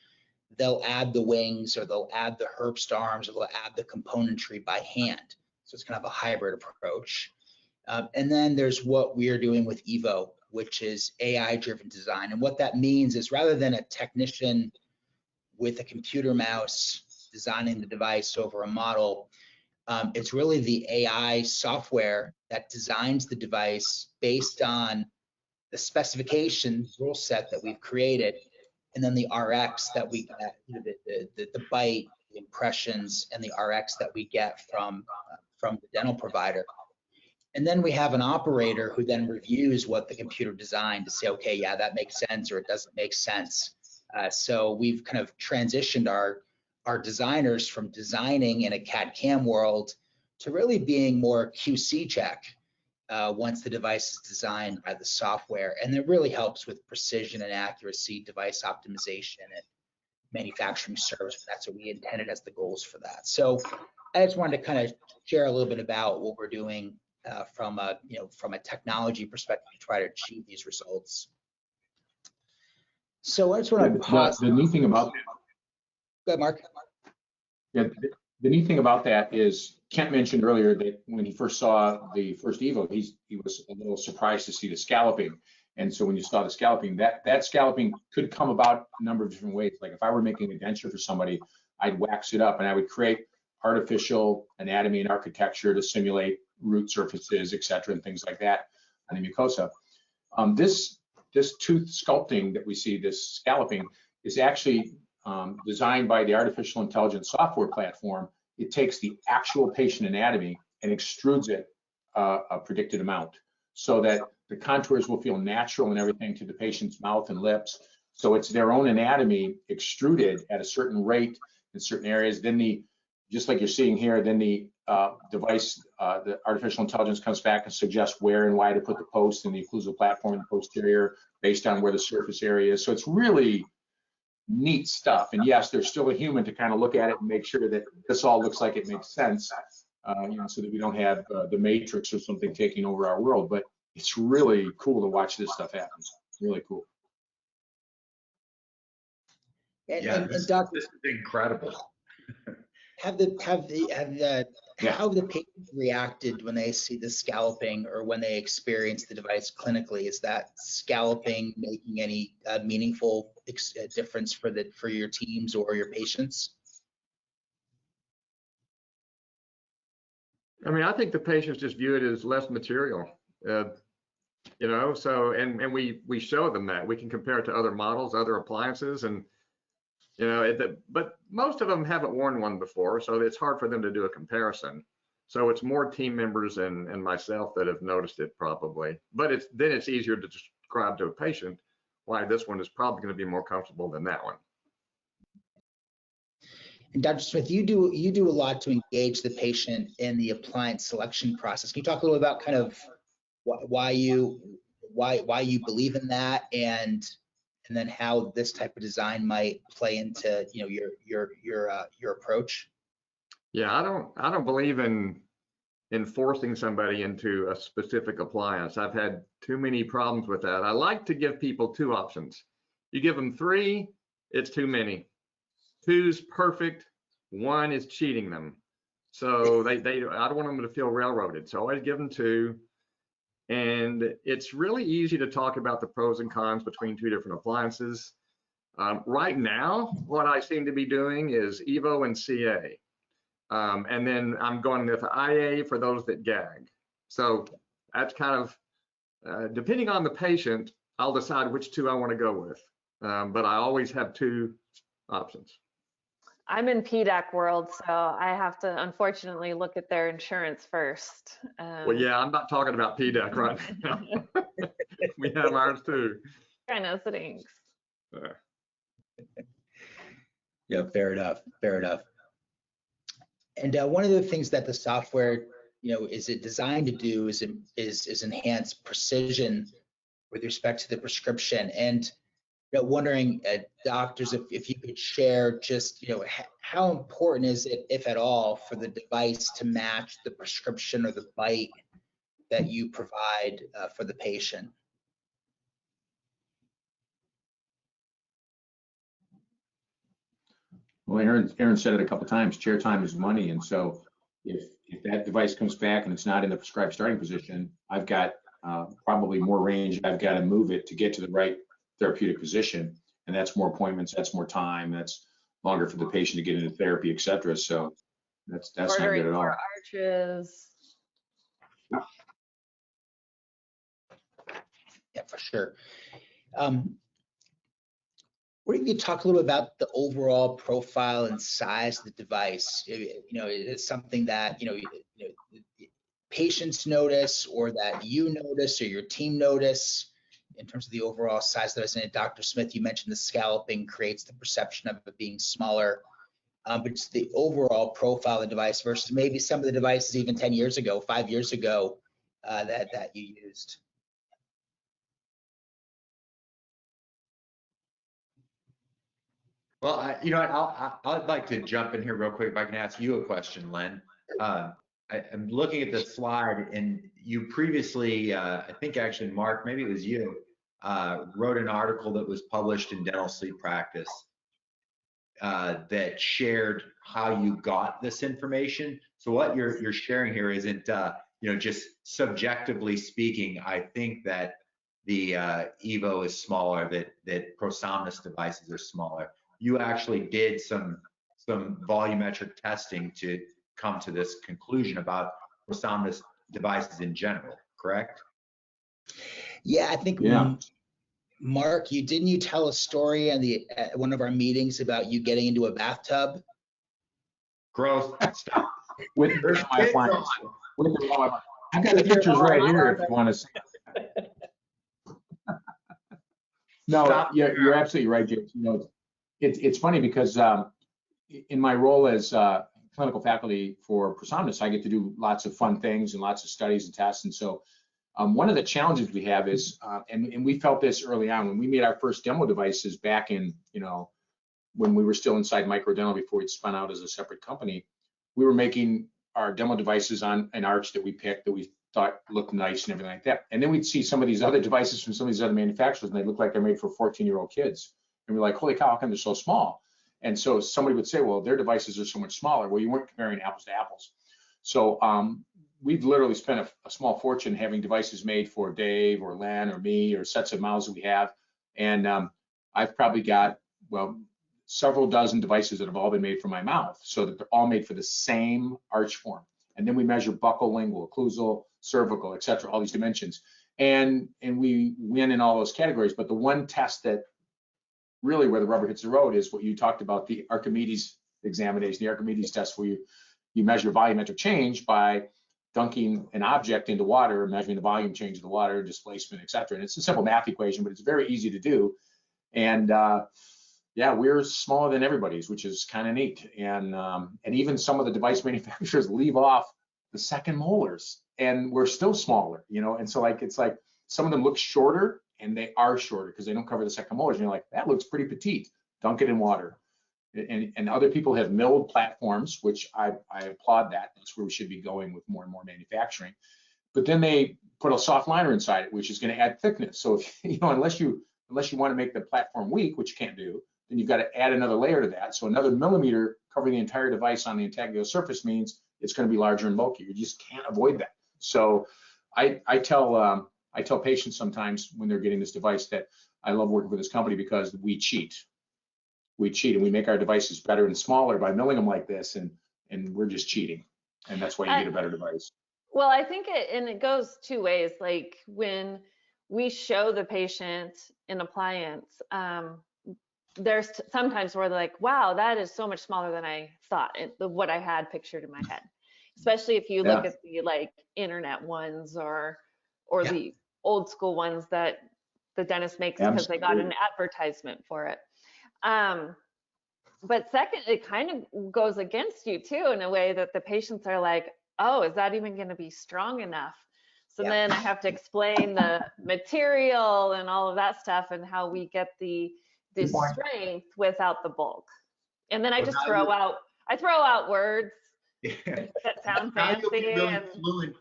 they'll add the wings, or they'll add the Herbst arms, or they'll add the componentry by hand. So it's kind of a hybrid approach. And then there's what we are doing with EVO, which is AI-driven design. And what that means is, rather than a technician with a computer mouse designing the device over a model, It's really the AI software that designs the device based on the specification rule set that we've created, and then the RX that we get, the bite, the impressions, and the RX that we get from the dental provider. And then we have an operator who then reviews what the computer designed to say, okay, yeah, that makes sense, or it doesn't make sense. So we've kind of transitioned our designers from designing in a CAD/CAM world to really being more QC check once the device is designed by the software. And it really helps with precision and accuracy, device optimization, and manufacturing service. That's what we intended as the goals for that. So I just wanted to kind of share a little bit about what we're doing from a technology perspective to try to achieve these results. So I just want to pause. The neat thing about Go ahead, Mark. Yeah, the neat thing about that is Kent mentioned earlier that when he first saw the first Evo, he was a little surprised to see the scalloping. And so when you saw the scalloping, that scalloping could come about a number of different ways. Like if I were making a denture for somebody, I'd wax it up and I would create artificial anatomy and architecture to simulate root surfaces, et cetera, and things like that on the mucosa. This tooth sculpting that we see, this scalloping, is actually designed by the artificial intelligence software platform. It takes the actual patient anatomy and extrudes it a predicted amount so that the contours will feel natural and everything to the patient's mouth and lips. So it's their own anatomy extruded at a certain rate in certain areas. Then just like you're seeing here, then the device, the artificial intelligence comes back and suggests where and why to put the post in the occlusal platform in the posterior based on where the surface area is. So it's really neat stuff. And yes, there's still a human to kind of look at it and make sure that this all looks like it makes sense, so that we don't have the Matrix or something taking over our world. But it's really cool to watch this stuff happen. It's really cool. And this is incredible. How have the patients reacted when they see the scalloping or when they experience the device clinically? Is that scalloping making any meaningful difference for your teams or your patients? I mean, I think the patients just view it as less material, so, and we show them that. We can compare it to other models, other appliances, and but most of them haven't worn one before, so it's hard for them to do a comparison. So it's more team members and myself that have noticed it probably. But it's easier to describe to a patient why this one is probably going to be more comfortable than that one. And Dr. Smith, you do a lot to engage the patient in the appliance selection process. Can you talk a little about kind of why you believe in that, and then how this type of design might play into your approach? Yeah, I don't believe in forcing somebody into a specific appliance. I've had too many problems with that. I like to give people two options. You give them three, it's too many. Two's perfect, one is cheating them. So I don't want them to feel railroaded. So I always give them two. And it's really easy to talk about the pros and cons between two different appliances. Right now, what I seem to be doing is EVO and CA. And then I'm going with IA for those that gag. So that's kind of, depending on the patient, I'll decide which two I want to go with. But I always have two options. I'm in PDAC world, so I have to unfortunately look at their insurance first. Well, yeah, I'm not talking about PDAC right now. We have ours too. Kind of things. Yeah, fair enough. Fair enough. And one of the things that the software, is it designed to do is enhance precision with respect to the prescription. And wondering, doctors, if you could share just, how important is it, if at all, for the device to match the prescription or the bite that you provide for the patient? Well, Aaron said it a couple of times, chair time is money. And so if that device comes back and it's not in the prescribed starting position, I've got probably more range. I've got to move it to get to the right therapeutic position. And that's more appointments, that's more time, that's longer for the patient to get into therapy, et cetera. So That's not ordering good at all. more arches. Yeah, for sure. What if you talk a little about the overall profile and size of the device? You know, is it something that, patients notice, or that you notice, or your team notice in terms of the overall size of the device? And Dr. Smith, you mentioned the scalping creates the perception of it being smaller, but it's the overall profile of the device versus maybe some of the devices even 10 years ago, 5 years ago, that you used. Well, I'd like to jump in here real quick if I can ask you a question, Len. I'm looking at the slide, and you previously, I think actually, Mark, maybe it was you, wrote an article that was published in Dental Sleep Practice that shared how you got this information. So what you're sharing here isn't, just subjectively speaking, I think that the EVO is smaller, that ProSomnus devices are smaller. You actually did some volumetric testing to come to this conclusion about ProSomnus devices in general, correct? Yeah, I think, Yeah. Mark, didn't you tell a story at one of our meetings about you getting into a bathtub? Gross. Stop. With my appliance. I've got the pictures right here if you want to see. No, you're absolutely right, James. It's funny because in my role as clinical faculty for ProSomnus, I get to do lots of fun things and lots of studies and tests. And so one of the challenges we have is, and we felt this early on when we made our first demo devices back in, when we were still inside Microdental before we'd spun out as a separate company, we were making our demo devices on an arch that we picked that we thought looked nice and everything like that. And then we'd see some of these other devices from some of these other manufacturers, and they look like they're made for 14-year-old kids. And we're like, holy cow, how come they're so small? And so somebody would say, well, their devices are so much smaller. Well, you weren't comparing apples to apples. So we've literally spent a small fortune having devices made for Dave or Len or me or sets of mouths that we have. And I've probably got, several dozen devices that have all been made for my mouth, so that they're all made for the same arch form. And then we measure buccal, lingual, occlusal, cervical, et cetera, all these dimensions. And we win in all those categories. But the one test that really where the rubber hits the road is what you talked about, the Archimedes examination, the Archimedes test, where you measure volumetric change by dunking an object into water, measuring the volume change of the water, displacement, et cetera. And it's a simple math equation, but it's very easy to do. And yeah, we're smaller than everybody's, which is kind of neat. And even some of the device manufacturers leave off the second molars, and we're still smaller, And so it's like some of them look shorter, and they are shorter because they don't cover the second molars. And you're like, that looks pretty petite. Dunk it in water. And other people have milled platforms, which I applaud that. That's where we should be going with more and more manufacturing. But then they put a soft liner inside it, which is going to add thickness. So if, unless you want to make the platform weak, which you can't do, then you've got to add another layer to that. So another millimeter covering the entire device on the intaglio surface means it's going to be larger and bulkier. You just can't avoid that. So I tell patients sometimes when they're getting this device that I love working for this company because we cheat. We cheat and we make our devices better and smaller by milling them like this, and we're just cheating. And that's why you get a better device. Well, I think it goes two ways. Like when we show the patient an appliance, there's sometimes where they're like, wow, that is so much smaller than I thought, what I had pictured in my head. Especially if you look at the internet ones or the old school ones that the dentist makes because they got an advertisement for it. But second, it kind of goes against you too, in a way that the patients are like, oh, is that even going to be strong enough? So then I have to explain the material and all of that stuff and how we get the strength without the bulk. And then I just throw out words that sound fancy.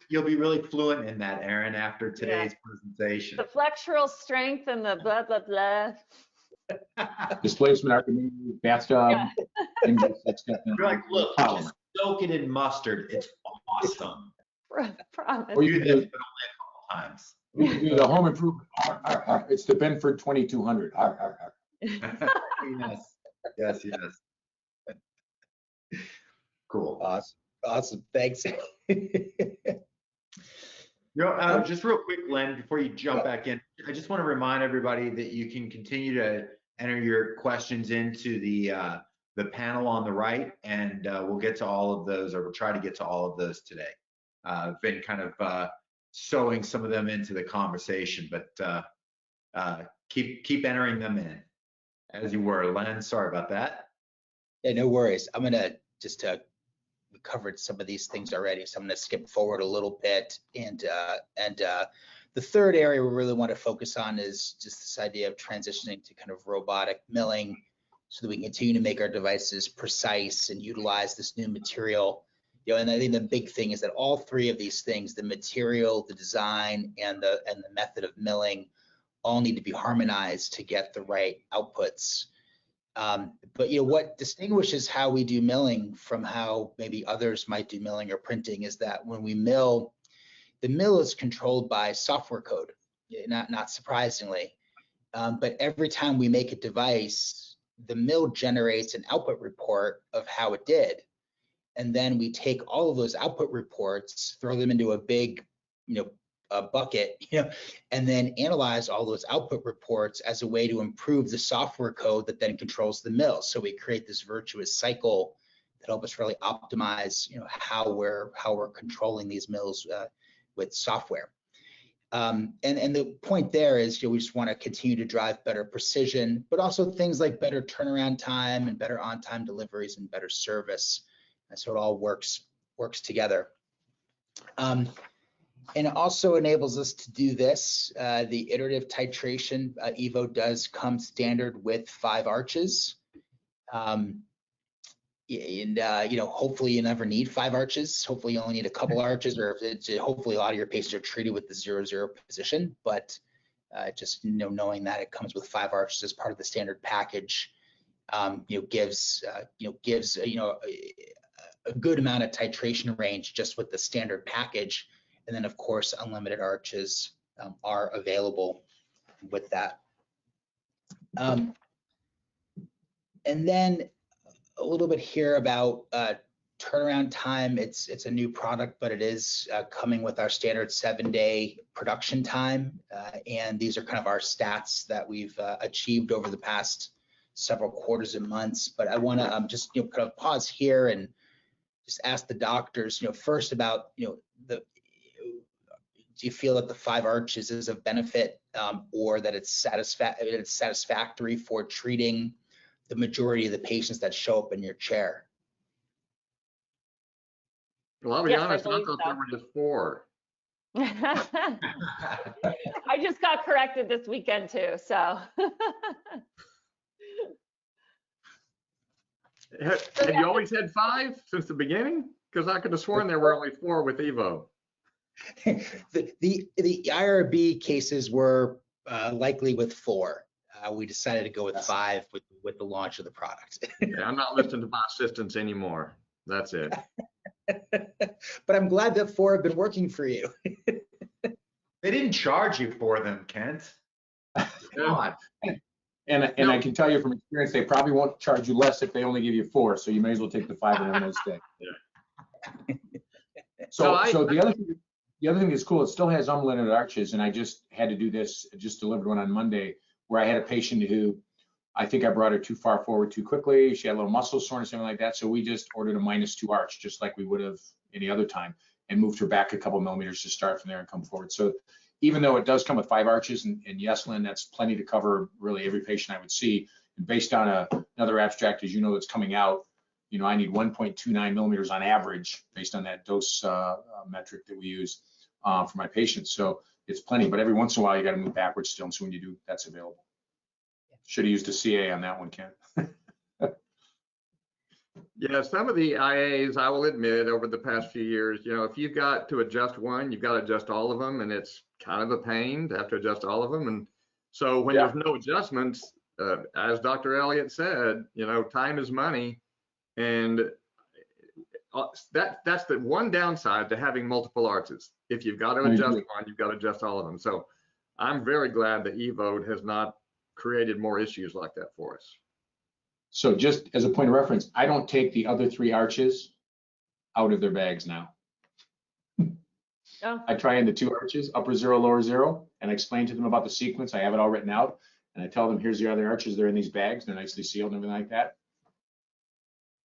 You'll be really fluent in that, Erin, after today's presentation. The flexural strength and the blah, blah, blah. Displacement, Archimedes, bathtub. You're like, look, just soak it in mustard. It's awesome. Promise. Or you do this, but only a couple times. We can do the home improvement. It's the Benford 2200. Yes. Cool. Awesome. Thanks. Just real quick, Len, before you jump back in, I just want to remind everybody that you can continue to enter your questions into the panel on the right, and we'll get to all of those, or we'll try to get to all of those today. I've been kind of sewing some of them into the conversation, but keep entering them in as you were. Len, sorry about that. Yeah, no worries. I'm gonna just we covered some of these things already, so I'm going to skip forward a little bit. And the third area we really want to focus on is just this idea of transitioning to kind of robotic milling, so that we can continue to make our devices precise and utilize this new material. And I think the big thing is that all three of these things, the material, the design, and the method of milling, all need to be harmonized to get the right outputs. But what distinguishes how we do milling from how maybe others might do milling or printing is that when we mill, the mill is controlled by software code, not surprisingly. But every time we make a device, the mill generates an output report of how it did. And then we take all of those output reports, throw them into a big, a bucket, and then analyze all those output reports as a way to improve the software code that then controls the mill. So we create this virtuous cycle that helps us really optimize, how we're controlling these mills with software. And the point there is, we just want to continue to drive better precision, but also things like better turnaround time and better on-time deliveries and better service. And so it all works together. And it also enables us to do this. The iterative titration EVO does come standard with 5 arches. Hopefully you never need 5 arches. Hopefully you only need a couple arches, or hopefully a lot of your patients are treated with the 0-0 position. But just knowing that it comes with 5 arches as part of the standard package, gives a good amount of titration range just with the standard package. And then, of course, unlimited arches are available with that. And then a little bit here about turnaround time. It's a new product, but it is coming with our standard 7-day production time. And these are kind of our stats that we've achieved over the past several quarters and months. But I want to just kind of pause here and just ask the doctors, first about do you feel that the 5 arches is of benefit, or that it's satisfactory for treating the majority of the patients that show up in your chair? Well, I'll be honest, I thought there were just 4. I just got corrected this weekend too, so. Have you always had 5 since the beginning? Because I could have sworn there were only 4 with EVO. The IRB cases were likely with 4. We decided to go with 5 with the launch of the product. Yeah, I'm not listening to my assistants anymore. That's it. But I'm glad that 4 have been working for you. They didn't charge you for them, Kent. Come on. And I can tell you from experience, they probably won't charge you less if they only give you 4. So you may as well take the 5 and then stay. Yeah. So the other thing that's cool, it still has unlimited arches, and I just had to do this, just delivered one on Monday, where I had a patient who, I think I brought her too far forward too quickly. She had a little muscle soreness, something like that. So we just ordered a -2 arch, just like we would have any other time, and moved her back a couple millimeters to start from there and come forward. So even though it does come with 5 arches, and yes, Lynn, that's plenty to cover really every patient I would see. And based on another abstract, as you know, that's coming out, I need 1.29 millimeters on average based on that dose metric that we use for my patients. So it's plenty, but every once in a while you got to move backwards still. And so when you do, that's available. Should have used a CA on that one, Ken. Yeah, some of the IAs, I will admit, over the past few years, if you've got to adjust one, you've got to adjust all of them, and it's kind of a pain to have to adjust all of them. And so when there's no adjustments, as Dr. Elliott said, time is money, and that's the one downside to having multiple arches. If you've got to adjust one, you've got to adjust all of them. So I'm very glad that EVO has not created more issues like that for us. So just as a point of reference, I don't take the other 3 arches out of their bags now. Oh, I try in the 2 arches, upper 0, lower 0, and I explain to them about the sequence. I have it all written out, and I tell them, here's the other arches. They're in these bags. They're nicely sealed and everything like that.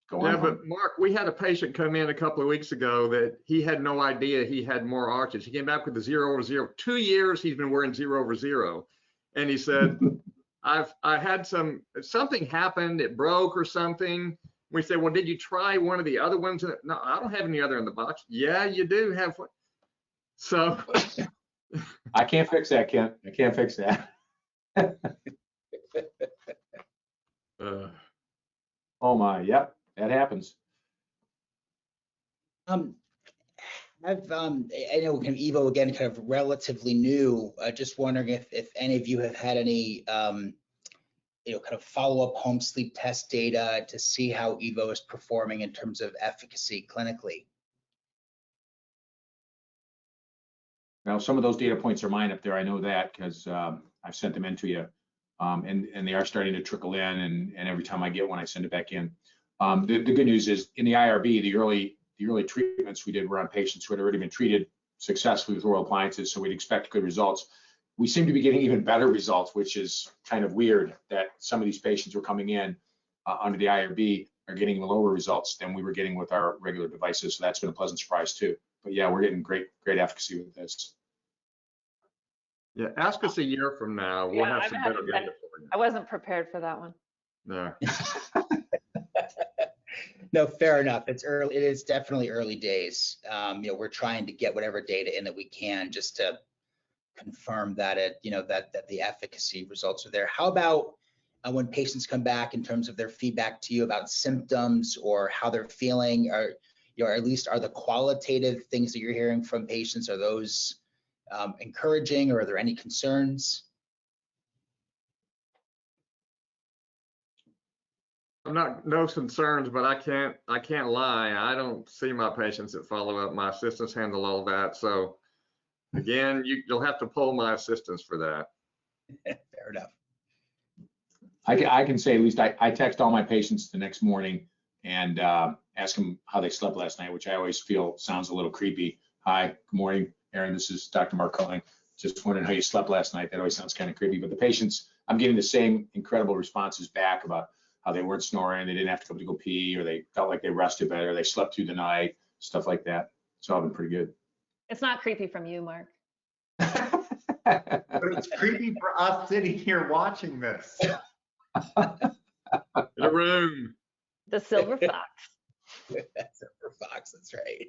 Go on. Yeah, but Mark, we had a patient come in a couple of weeks ago that he had no idea he had more arches. He came back with the 0 over 0. 2 years he's been wearing 0 over 0. And he said, I had something happened, it broke or something. We said, well, did you try one of the other ones? No, I don't have any other in the box. Yeah, you do have one. So I can't fix that, Kent. I can't fix that. Oh my, yep, that happens. I know kind of EVO again, kind of relatively new. Just wondering if any of you have had any kind of follow-up home sleep test data to see how EVO is performing in terms of efficacy clinically. Now, some of those data points are mine up there. I know that because I've sent them in to you, and they are starting to trickle in. And every time I get one, I send it back in. The good news is in the IRB, the early treatments we did were on patients who had already been treated successfully with oral appliances, so we'd expect good results. We seem to be getting even better results, which is kind of weird that some of these patients who are coming in under the IRB are getting lower results than we were getting with our regular devices. So that's been a pleasant surprise too. But yeah, we're getting great efficacy with this. yeah, ask us a year from now. We'll have some better data for you. I wasn't prepared for that one. Yeah. No, fair enough. It's early. It is definitely early days. We're trying to get whatever data in that we can just to confirm that that the efficacy results are there. How about when patients come back in terms of their feedback to you about symptoms or how they're feeling, or at least are the qualitative things that you're hearing from patients, are those encouraging, or are there any concerns? No concerns, but I can't lie. I don't see my patients that follow up. My assistants handle all that. So again, you'll have to pull my assistants for that. Fair enough. I can say at least I text all my patients the next morning and ask them how they slept last night, which I always feel sounds a little creepy. Hi, good morning, Aaron. This is Dr. Mark calling. Just wondering how you slept last night. That always sounds kind of creepy. But the patients, I'm getting the same incredible responses back about how they weren't snoring, they didn't have to go pee, or they felt like they rested better, they slept through the night, stuff like that. It's all been pretty good. It's not creepy from you, Mark. But it's creepy for us sitting here watching this. In a room. The silver fox. Silver fox, that's right.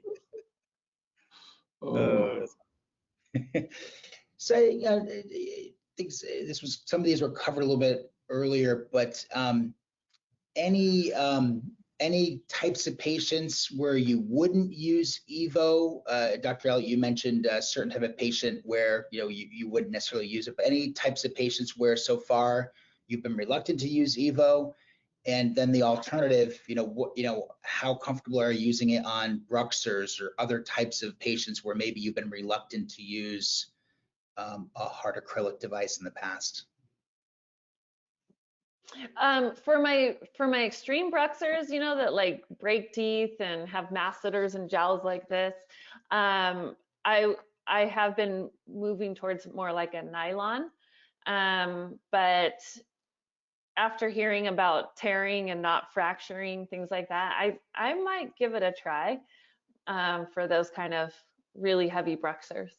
Oh. So some of these were covered a little bit earlier, but any types of patients where you wouldn't use EVO? Dr. Elliott, you mentioned a certain type of patient where you wouldn't necessarily use it, but any types of patients where so far you've been reluctant to use EVO? And then the alternative, how comfortable are you using it on Bruxers or other types of patients where maybe you've been reluctant to use a hard acrylic device in the past? For my extreme Bruxers, that like break teeth and have masseters and jowls like this, I have been moving towards more like a nylon. But after hearing about tearing and not fracturing, things like that, I might give it a try for those kind of really heavy Bruxers.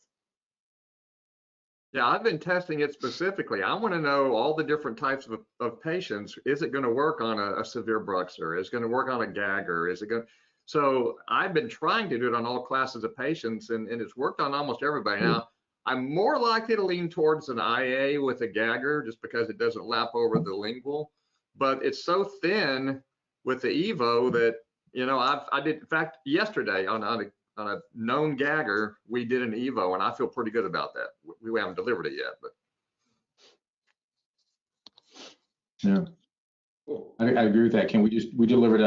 Yeah, I've been testing it specifically. I want to know all the different types of patients. Is it going to work on a severe Bruxer? Is it going to work on a gagger? Is it going? So I've been trying to do it on all classes of patients, and it's worked on almost everybody. Now, I'm more likely to lean towards an IA with a gagger just because it doesn't lap over the lingual, but it's so thin with the EVO that, I did, in fact, yesterday on a known gagger, we did an EVO, and I feel pretty good about that. We haven't delivered it yet, but. Yeah, I agree with that, Ken. We delivered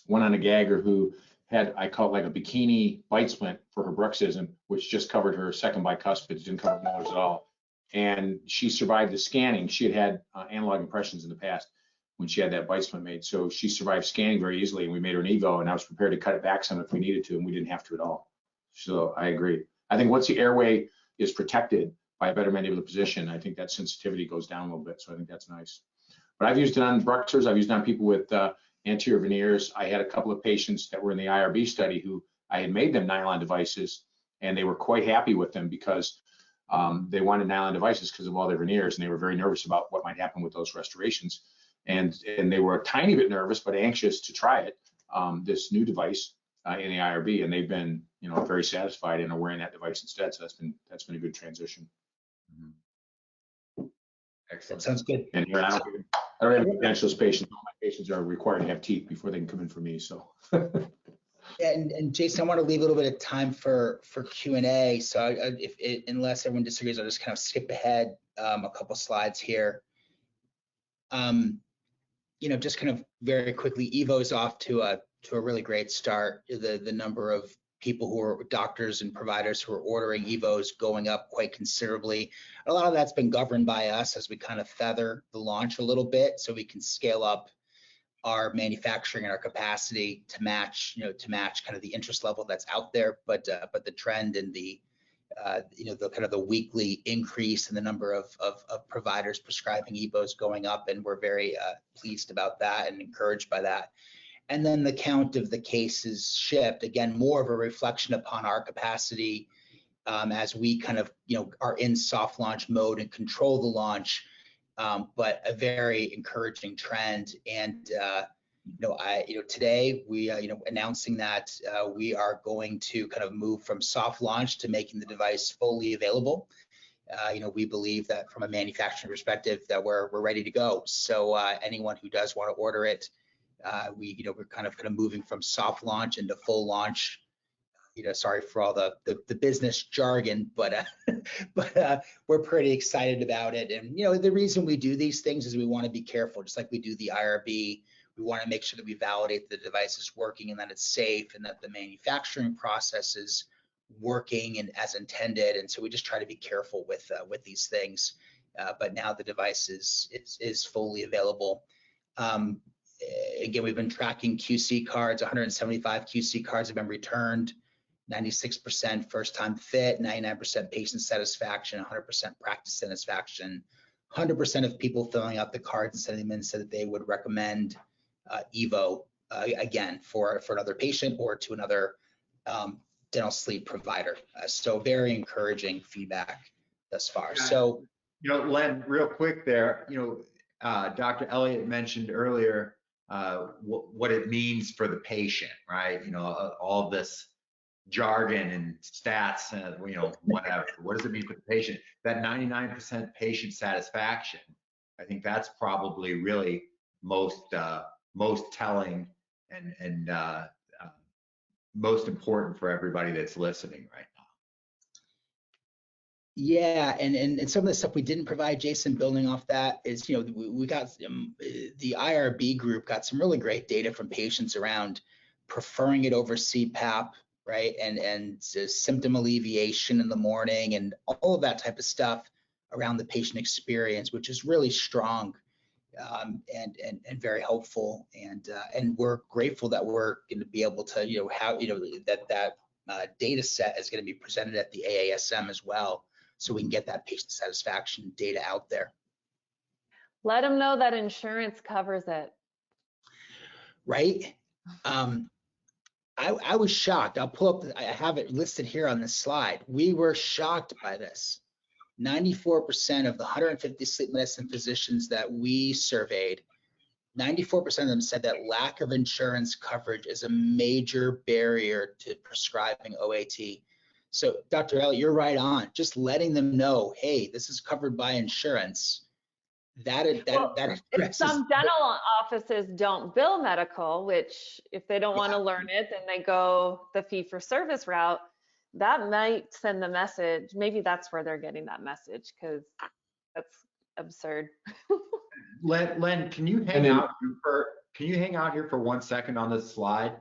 one on a gagger who had, I call it like a bikini bite splint for her bruxism, which just covered her second bicuspid, didn't cover molars at all. And she survived the scanning. She had analog impressions in the past, when she had that bite splint made. So she survived scanning very easily, and we made her an EVO, and I was prepared to cut it back some if we needed to, and we didn't have to at all. So I agree. I think once the airway is protected by a better mandibular position, I think that sensitivity goes down a little bit. So I think that's nice. But I've used it on bruxers. I've used it on people with anterior veneers. I had a couple of patients that were in the IRB study who I had made them nylon devices, and they were quite happy with them because they wanted nylon devices because of all their veneers, and they were very nervous about what might happen with those restorations. And they were a tiny bit nervous, but anxious to try it, this new device in the IRB, and they've been, very satisfied and are wearing that device instead. So that's been a good transition. Excellent. That sounds good. And here, I don't have any edentulous patients. All my patients are required to have teeth before they can come in for me. So. And Jason, I want to leave a little bit of time for Q&A. So unless everyone disagrees, I'll just kind of skip ahead a couple slides here. Just kind of very quickly, EVO's off to a really great start. The number of people who are doctors and providers who are ordering EVOs going up quite considerably. A lot of that's been governed by us as we kind of feather the launch a little bit so we can scale up our manufacturing and our capacity to match kind of the interest level that's out there. But the trend and the kind of the weekly increase in the number of providers prescribing EVOs going up, and we're very pleased about that and encouraged by that. And then the count of the cases shipped, again, more of a reflection upon our capacity as we kind of are in soft launch mode and control the launch, but a very encouraging trend. And today we announcing that we are going to kind of move from soft launch to making the device fully available. We believe that from a manufacturing perspective that we're ready to go. So anyone who does want to order it, we're kind of moving from soft launch into full launch. Sorry for all the business jargon, but we're pretty excited about it. And the reason we do these things is we want to be careful, just like we do the IRB. We want to make sure that we validate the device is working and that it's safe and that the manufacturing process is working and as intended. And so we just try to be careful with these things. But now the device is fully available. Again, we've been tracking QC cards. 175 QC cards have been returned. 96% first time fit, 99% patient satisfaction, 100% practice satisfaction. 100% of people filling out the cards and sending them in said that they would recommend EVO again for another patient or to another dental sleep provider. So very encouraging feedback thus far. So, Len, real quick there, Dr. Elliott mentioned earlier what it means for the patient, right? All this jargon and stats, whatever. What does it mean for the patient? That 99% patient satisfaction, I think that's probably really most telling and most important for everybody that's listening right now. Yeah, and some of the stuff we didn't provide, Jason, building off that is, we got the IRB group got some really great data from patients around preferring it over CPAP, right? And symptom alleviation in the morning and all of that type of stuff around the patient experience, which is really strong and very helpful. And we're grateful that we're going to be able to, have, that data set is going to be presented at the AASM as well, so we can get that patient satisfaction data out there. Let them know that insurance covers it. Right. I was shocked. I'll pull up, I have it listed here on this slide. We were shocked by this. 94% of the 150 sleep medicine physicians that we surveyed, 94% of them said that lack of insurance coverage is a major barrier to prescribing OAT. So Dr. Elliott, you're right on. Just letting them know, hey, this is covered by insurance. That addresses. Some dental offices don't bill medical, which if they don't want to learn it, then they go the fee-for-service route. That might send the message. Maybe that's where they're getting that message, because that's absurd. Len, can you hang out here for 1 second on this slide?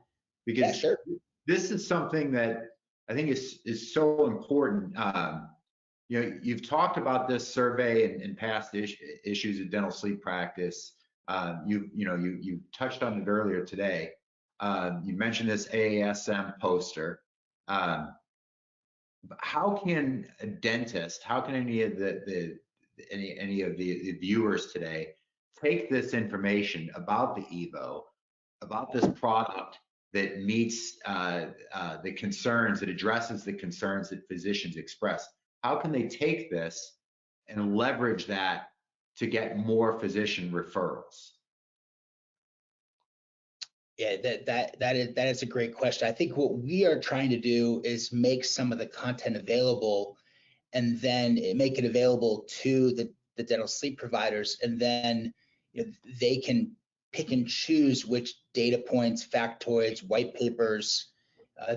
Because sure. This is something that I think is so important. You've talked about this survey and past issues of dental sleep practice. You touched on it earlier today. You mentioned this AASM poster. How can a dentist, how can any of the viewers today take this information about the EVO, about this product that meets the concerns, that addresses the concerns that physicians express? How can they take this and leverage that to get more physician referrals? Yeah, that is a great question. I think what we are trying to do is make some of the content available, and then make it available to the dental sleep providers, and then they can pick and choose which data points, factoids, white papers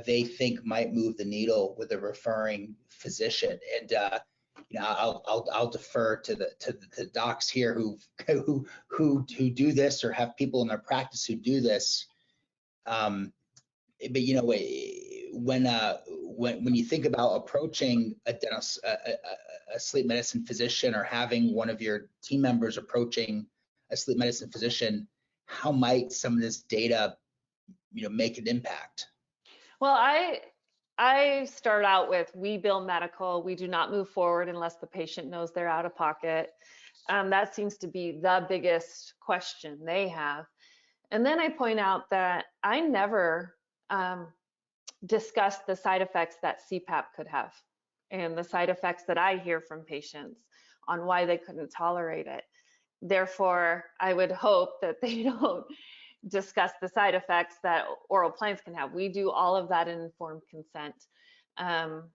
they think might move the needle with a referring physician. And I'll defer to the docs here who do this, or have people in their practice who do this. But when you think about approaching a sleep medicine physician, or having one of your team members approaching a sleep medicine physician, how might some of this data, make an impact? Well, I start out with, we bill medical. We do not move forward unless the patient knows they're out of pocket. That seems to be the biggest question they have. And then I point out that I never discussed the side effects that CPAP could have, and the side effects that I hear from patients on why they couldn't tolerate it. Therefore, I would hope that they don't discuss the side effects that oral appliance can have. We do all of that in informed consent.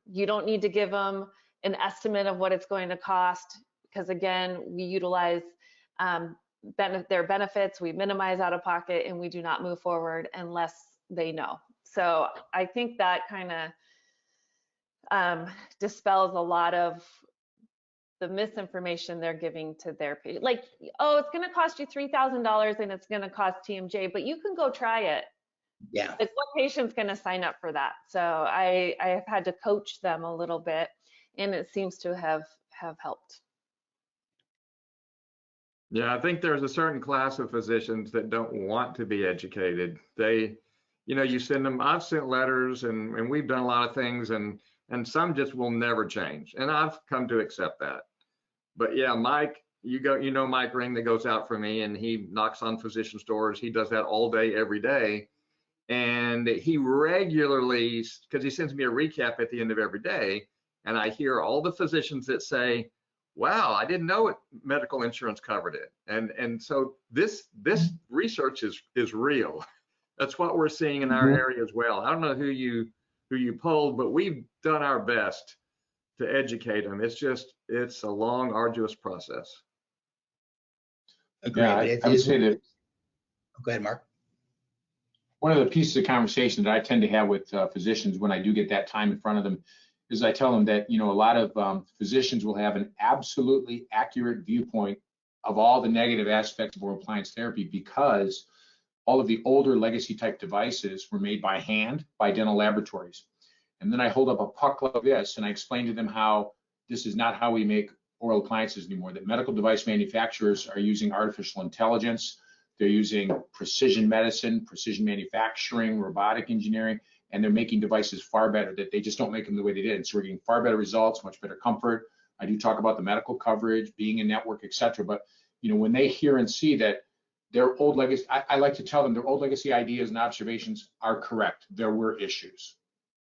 You don't need to give them an estimate of what it's going to cost, because again, we utilize their benefits, we minimize out of pocket, and we do not move forward unless they know. So I think that kind of dispels a lot of the misinformation they're giving to their patient. Like, oh, it's going to cost you $3,000 and it's going to cost TMJ, but you can go try it. Yeah. Like, what patient's going to sign up for that? So I have had to coach them a little bit, and it seems to have helped. Yeah, I think there's a certain class of physicians that don't want to be educated. They, you send them, I've sent letters, and we've done a lot of things, and some just will never change. And I've come to accept that. But yeah, Mike, Mike Ring, that goes out for me, and he knocks on physicians' doors. He does that all day, every day. And he regularly, because he sends me a recap at the end of every day, and I hear all the physicians that say, wow, I didn't know medical insurance covered it. And so this research is real. That's what we're seeing in our area as well. I don't know who you polled, but we've done our best to educate them. It's a long, arduous process. Agreed. Yeah, I would say that. Go ahead, Mark. One of the pieces of conversation that I tend to have with physicians when I do get that time in front of them is I tell them that, a lot of physicians will have an absolutely accurate viewpoint of all the negative aspects of oral appliance therapy, because all of the older legacy type devices were made by hand by dental laboratories. And then I hold up a puck like this, and I explain to them how this is not how we make oral appliances anymore, that medical device manufacturers are using artificial intelligence. They're using precision medicine, precision manufacturing, robotic engineering, and they're making devices far better, that they just don't make them the way they did. So we're getting far better results, much better comfort. I do talk about the medical coverage, being in network, et cetera. But, when they hear and see that their old legacy, I like to tell them their old legacy ideas and observations are correct. There were issues,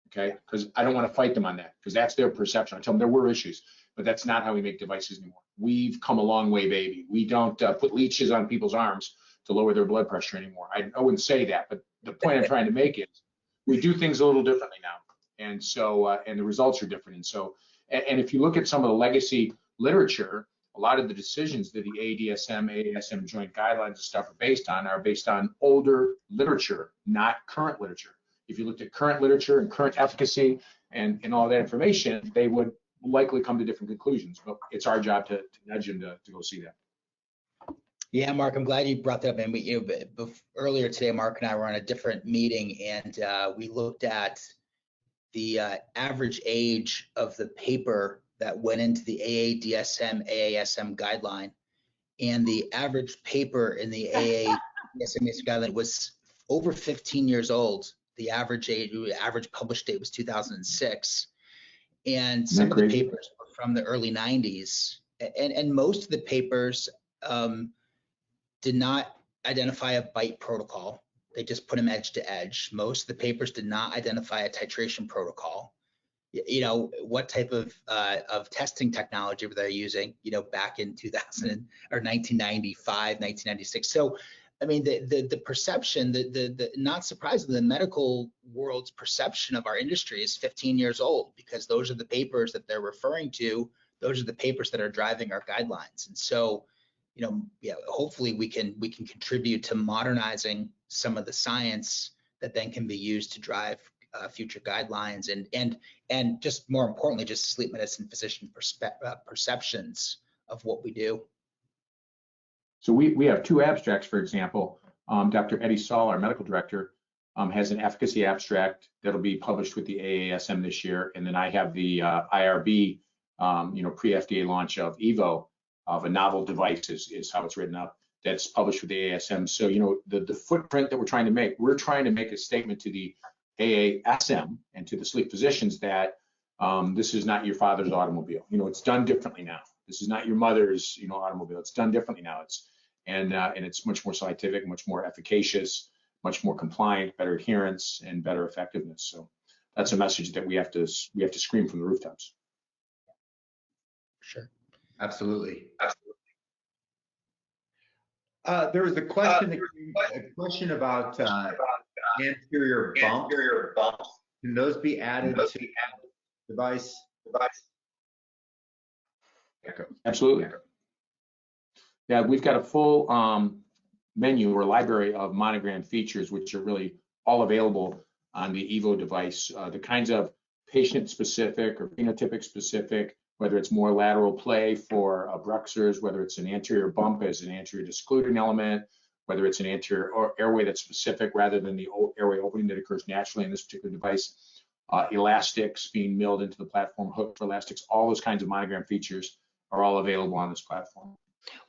okay? Because I don't want to fight them on that, because that's their perception. I tell them there were issues, but that's not how we make devices anymore. We've come a long way, baby. We don't put leeches on people's arms to lower their blood pressure anymore. I wouldn't say that, but the point I'm trying to make is we do things a little differently now. And so, and the results are different. And so, and if you look at some of the legacy literature, a lot of the decisions that the ADSM, AASM joint guidelines and stuff are based on older literature, not current literature. If you looked at current literature and current efficacy and all that information, they would likely come to different conclusions. But it's our job to nudge them to go see that. Yeah, Mark, I'm glad you brought that up. And we, earlier today, Mark and I were on a different meeting, and we looked at the average age of the paper that went into the AADSM, AASM guideline. and the average paper in the AA SMA guideline was over 15 years old. The average published date was 2006. And some of the papers were from the early 90s. And most of the papers did not identify a bite protocol. They just put them edge to edge. Most of the papers did not identify a titration protocol. You know, what type of testing technology were they using, you know, back in 2000 or 1995, 1996. So, I mean, the perception, the not surprisingly, the medical world's perception of our industry is 15 years old, because those are the papers that they're referring to. Those are the papers that are driving our guidelines. And so, you know, yeah, hopefully we can contribute to modernizing some of the science that then can be used to drive future guidelines and just more importantly, just sleep medicine physician perceptions of what we do. So we have two abstracts, for example. Dr. Eddie Saul, our medical director, has an efficacy abstract that'll be published with the AASM this year, and then I have the IRB, you know, pre-FDA launch of EVO, of a novel device is how it's written up. That's published with the AASM. So, you know, the footprint that we're trying to make a statement to the AASM and to the sleep physicians that this is not your father's automobile. You know, it's done differently now. This is not your mother's, you know, automobile. It's done differently now. And it's much more scientific, much more efficacious, much more compliant, better adherence, and better effectiveness. So that's a message that we have to scream from the rooftops. Sure. Absolutely. There was a question about anterior bumps. Can those be added to the device? Absolutely. Yeah, we've got a full menu or library of monogram features, which are really all available on the EVO device. The kinds of patient-specific or phenotypic-specific, whether it's more lateral play for abductors, whether it's an anterior bump as an anterior discluding element, whether it's an anterior airway that's specific rather than the airway opening that occurs naturally in this particular device, elastics being milled into the platform, hook for elastics, all those kinds of monogram features are all available on this platform.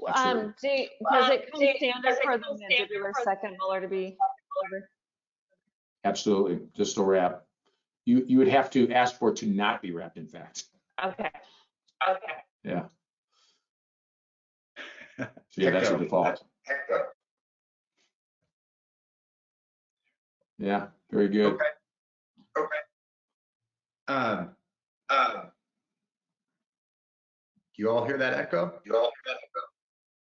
Does it come standard for the mandibular second molar to be over? Absolutely, just a wrap. You would have to ask for it to not be wrapped, in fact. Okay. Yeah. So yeah, that's a default. Yeah, very good. Okay. Do you all hear that echo?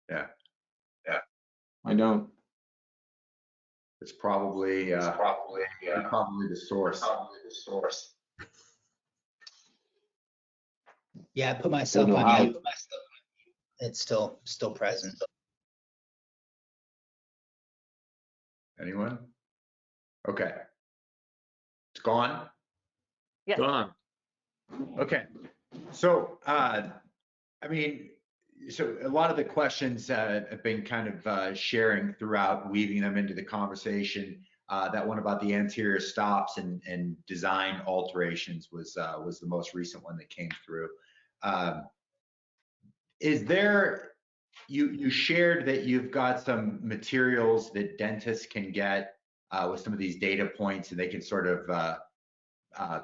Yeah. I don't. It's probably the source. Yeah, I put myself on mute. It's still present. Anyone? Okay. It's gone? Yes. Gone. Okay. So, I mean, so a lot of the questions have been kind of sharing throughout, weaving them into the conversation. That one about the anterior stops and design alterations was the most recent one that came through. Is there, you shared that you've got some materials that dentists can get with some of these data points, and they can sort of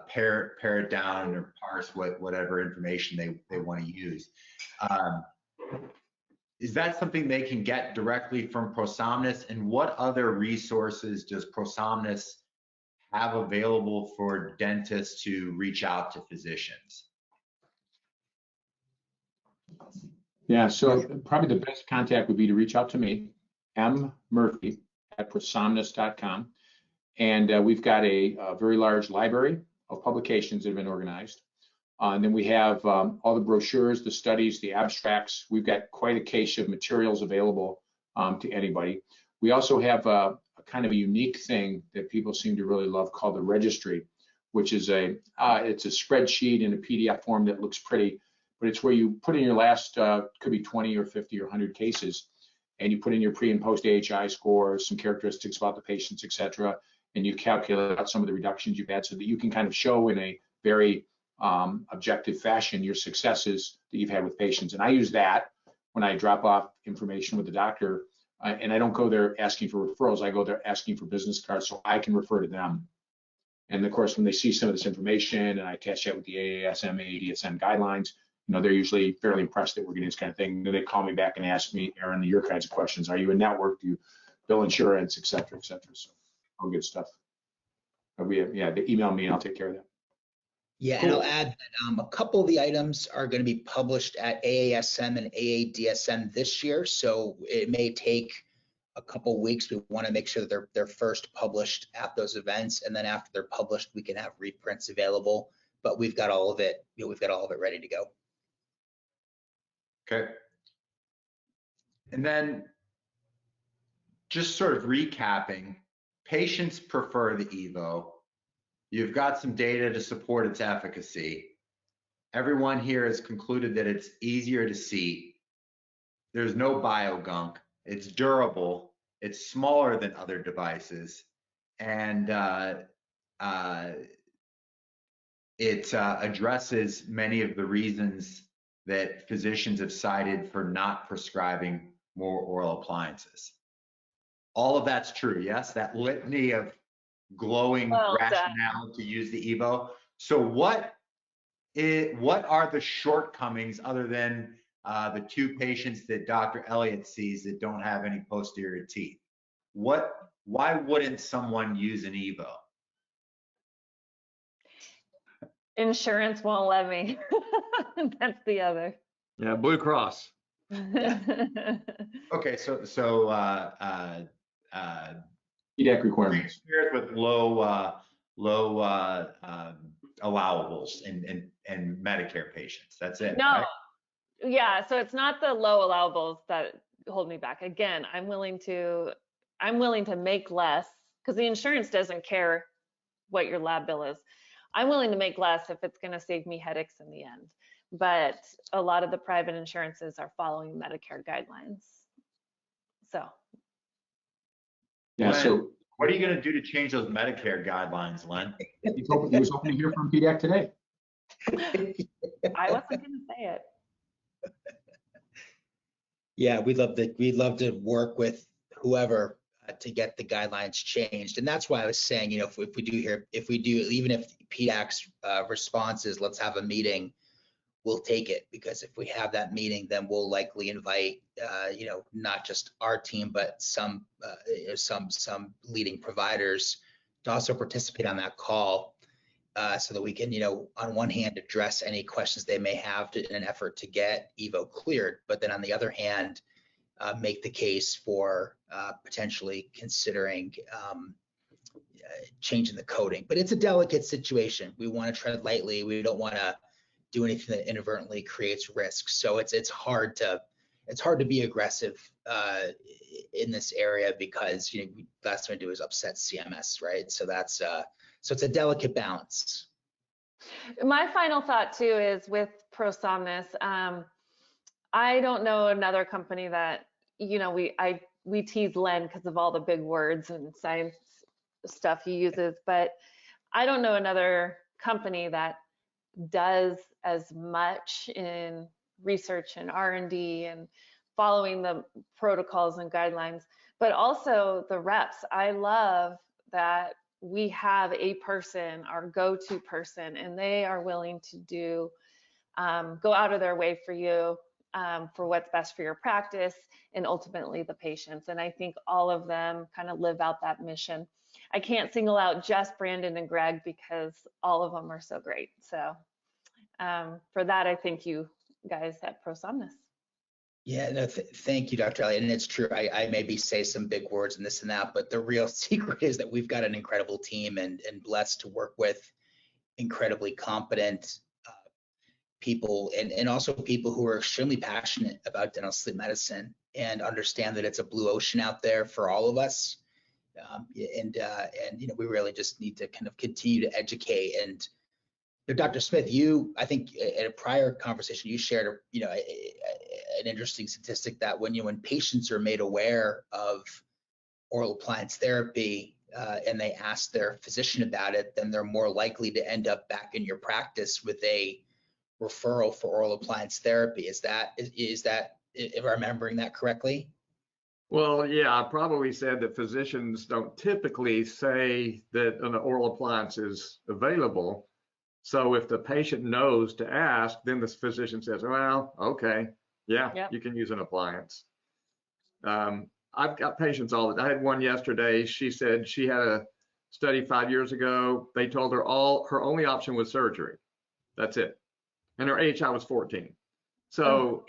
pare it down or parse whatever information they want to use. Is that something they can get directly from ProSomnus? And what other resources does ProSomnus have available for dentists to reach out to physicians? Yeah, so probably the best contact would be to reach out to me, mmurphy@prosomnus.com. And we've got a very large library of publications that have been organized. And then we have all the brochures, the studies, the abstracts. We've got quite a cache of materials available to anybody. We also have a kind of a unique thing that people seem to really love called the registry, which is it's a spreadsheet in a PDF form that looks pretty, but it's where you put in your last, could be 20 or 50 or 100 cases, and you put in your pre and post AHI scores, some characteristics about the patients, et cetera, and you calculate out some of the reductions you've had so that you can kind of show in a very objective fashion your successes that you've had with patients. And I use that when I drop off information with the doctor, and I don't go there asking for referrals, I go there asking for business cards so I can refer to them. And of course, when they see some of this information and I attach that with the AASM, AADSM guidelines, they're usually fairly impressed that we're getting this kind of thing. Then they call me back and ask me, Aaron, your kinds of questions. Are you a network? Do you bill insurance, et cetera, et cetera? So all good stuff. They email me and I'll take care of that. Yeah, Cool. and I'll add that a couple of the items are going to be published at AASM and AADSM this year, so it may take a couple weeks. We want to make sure that they're first published at those events, and then after they're published, we can have reprints available. But we've got all of it. We've got all of it ready to go. Okay. And then just sort of recapping, patients prefer the EVO. You've got some data to support its efficacy. Everyone here has concluded that it's easier to seat. There's no biogunk. It's durable. It's smaller than other devices. And it addresses many of the reasons that physicians have cited for not prescribing more oral appliances. All of that's true, yes? That litany of glowing rationale to use the EVO. So what are the shortcomings other than the 2 patients that Dr. Elliott sees that don't have any posterior teeth? Why wouldn't someone use an EVO? Insurance won't let me. That's the other. Yeah, Blue Cross. Okay, so PDAC requirements with low allowables and Medicare patients. That's it. No, right? yeah. So it's not the low allowables that hold me back. Again, I'm willing to make less because the insurance doesn't care what your lab bill is. I'm willing to make less if it's going to save me headaches in the end. But a lot of the private insurances are following Medicare guidelines. So. Yeah. So what are you going to do to change those Medicare guidelines, Len? He was hoping to hear from PDAC today. I wasn't going to say it. Yeah, we'd love to work with whoever to get the guidelines changed, and that's why I was saying, if we do, even if PDAC's response is let's have a meeting, we'll take it, because if we have that meeting, then we'll likely invite, not just our team, but some leading providers to also participate on that call, so that we can, on one hand, address any questions they may have in an effort to get EVO cleared, but then on the other hand, make the case for potentially considering changing the coding. But it's a delicate situation. We want to tread lightly. We don't want to do anything that inadvertently creates risk. So it's hard to be aggressive in this area, because last thing to do is upset CMS, right? So that's so it's a delicate balance. My final thought too is with ProSomnus. I don't know another company that we tease Len because of all the big words and science stuff he uses, but I don't know another company that does as much in research and R&D and following the protocols and guidelines, but also the reps. I love that we have a person, our go-to person, and they are willing to go out of their way for you, for what's best for your practice and ultimately the patients. And I think all of them kind of live out that mission. I can't single out just Brandon and Greg because all of them are so great. So for that, I thank you guys at ProSomnus. Yeah, no, thank you, Dr. Elliott. And it's true, I maybe say some big words and this and that, but the real secret is that we've got an incredible team and blessed to work with incredibly competent people, and also people who are extremely passionate about dental sleep medicine and understand that it's a blue ocean out there for all of us. And we really just need to kind of continue to educate. And Dr. Smith, I think at a prior conversation, you shared, an interesting statistic that when patients are made aware of oral appliance therapy and they ask their physician about it, then they're more likely to end up back in your practice with a referral for oral appliance therapy. Is that if I'm remembering that correctly. Well, yeah, I probably said that physicians don't typically say that an oral appliance is available. So if the patient knows to ask, then the physician says, well, okay, yeah, Yep. you can use an appliance. I've got patients I had one yesterday. She said she had a study 5 years ago. They told her her only option was surgery. That's it. And her AHI was 14. So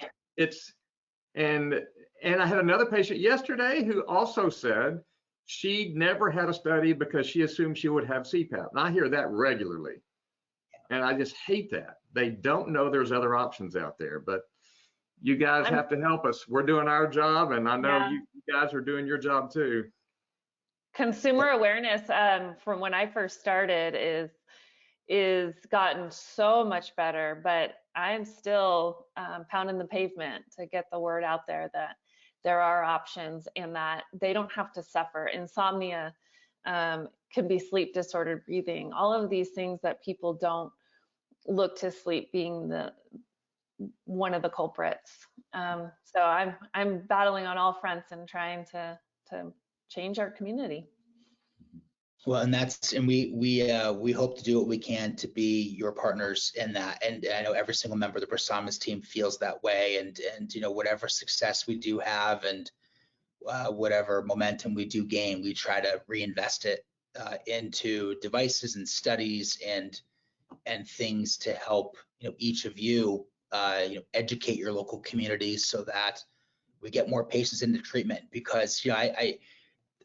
and I had another patient yesterday who also said she never had a study because she assumed she would have CPAP. And I hear that regularly. And I just hate that. They don't know there's other options out there, but you guys have to help us. We're doing our job, and I know you guys are doing your job too. Consumer awareness from when I first started is gotten so much better, but I'm still pounding the pavement to get the word out there that there are options and that they don't have to suffer. Insomnia can be sleep disordered breathing, all of these things that people don't look to sleep being one of the culprits. So I'm battling on all fronts and trying to change our community. Well, and we hope to do what we can to be your partners in that. And I know every single member of the ProSomnus team feels that way. And you know, whatever success we do have and whatever momentum we do gain, we try to reinvest it into devices and studies and things to help, you know, each of you, you know, educate your local communities so that we get more patients into treatment. Because, you know,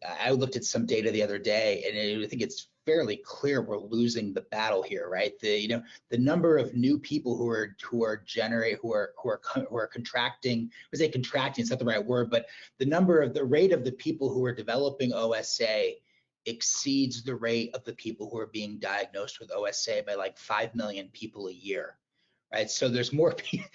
I looked at some data the other day, and I think it's fairly clear we're losing the battle here, right? You know, the number of new people who are contracting, I say contracting, it's not the right word, but the rate of the people who are developing OSA exceeds the rate of the people who are being diagnosed with OSA by like 5 million people a year, right? So there's more people.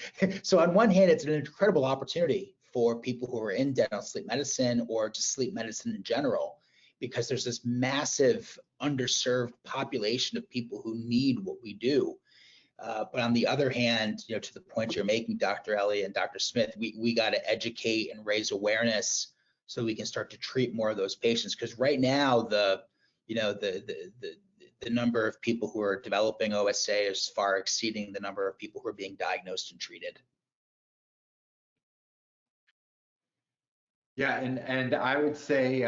So on one hand, it's an incredible opportunity for people who are in dental sleep medicine or just sleep medicine in general, because there's this massive underserved population of people who need what we do. But on the other hand, you know, to the point you're making, Dr. Elliott and Dr. Smith, we got to educate and raise awareness so we can start to treat more of those patients. Because right now, the number of people who are developing OSA is far exceeding the number of people who are being diagnosed and treated. Yeah, and I would say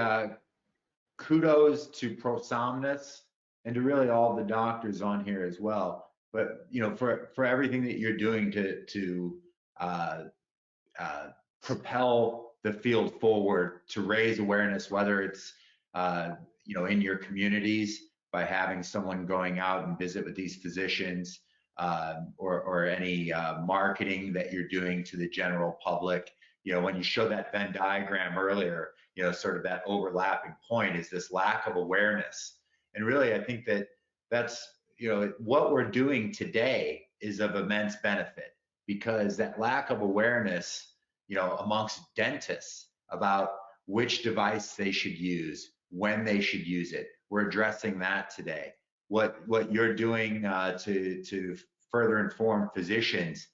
kudos to ProSomnus and to really all the doctors on here as well. But you know, for everything that you're doing to propel the field forward, to raise awareness, whether it's you know, in your communities by having someone going out and visit with these physicians, or any marketing that you're doing to the general public. You know, when you showed that Venn diagram earlier, you know, sort of that overlapping point is this lack of awareness. And really, I think that's, you know, what we're doing today is of immense benefit, because that lack of awareness, you know, amongst dentists about which device they should use, when they should use it. We're addressing that today. What you're doing to further inform physicians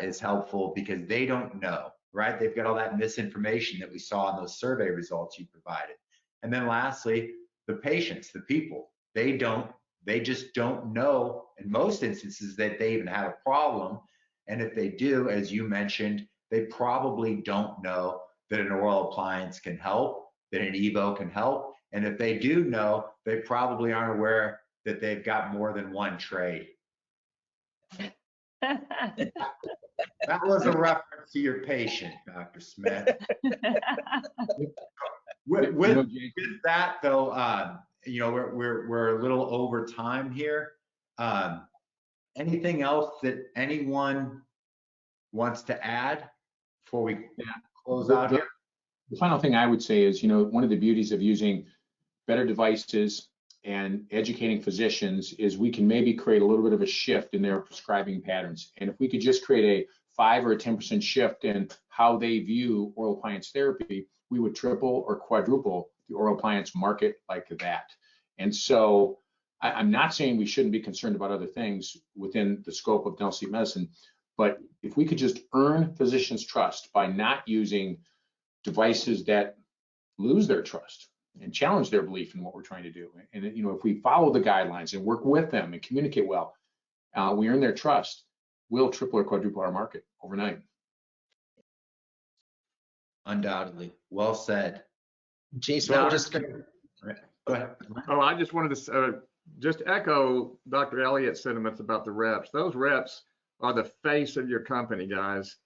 is helpful, because they don't know, right? They've got all that misinformation that we saw in those survey results you provided. And then lastly, the patients, the people, they just don't know in most instances that they even have a problem. And if they do, as you mentioned, they probably don't know that an oral appliance can help, that an EVO can help. And if they do know, they probably aren't aware that they've got more than one trade. That was a reference to your patient, Dr. Smith. With that, though, you know, we're a little over time here. Anything else that anyone wants to add before we close out here? The final thing I would say is, you know, one of the beauties of using better devices and educating physicians is we can maybe create a little bit of a shift in their prescribing patterns. And if we could just create a 5 or 10% shift in how they view oral appliance therapy, we would triple or quadruple the oral appliance market like that. And so I'm not saying we shouldn't be concerned about other things within the scope of dental sleep medicine, But if we could just earn physicians' trust by not using devices that lose their trust and challenge their belief in what we're trying to do, and if we follow the guidelines and work with them and communicate well, we earn their trust, we'll triple or quadruple our market overnight. Undoubtedly. Well said. Jason, So I I'm would just gonna, go ahead. Oh, I just wanted to just echo Dr. Elliott's sentiments about the reps. Those reps are the face of your company, guys.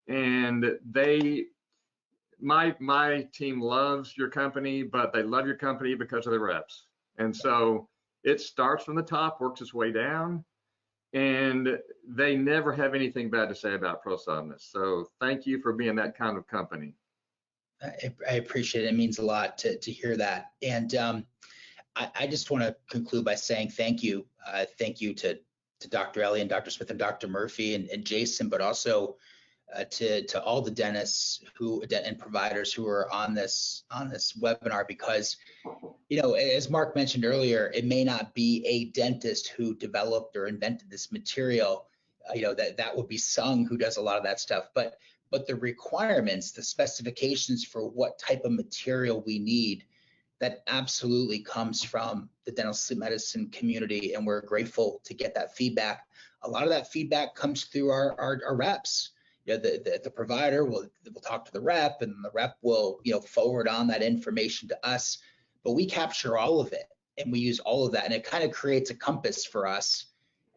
And my team loves your company, but they love your company because of the reps. And so it starts from the top, works its way down, and they never have anything bad to say about ProSomnus. So thank you for being that kind of company. I appreciate it. It means a lot to hear that. And I just want to conclude by saying thank you. Thank you to Dr. Elliott and Dr. Smith and Dr. Murphy and Jason, but also to all the dentists and providers who are on this webinar, because, as Mark mentioned earlier, it may not be a dentist who developed or invented this material. That would be Sung, who does a lot of that stuff, but the requirements, the specifications for what type of material we need, that absolutely comes from the dental sleep medicine community, and we're grateful to get that feedback. A lot of that feedback comes through our reps. The provider will talk to the rep, and the rep will forward on that information to us, but we capture all of it and we use all of that, and it kind of creates a compass for us.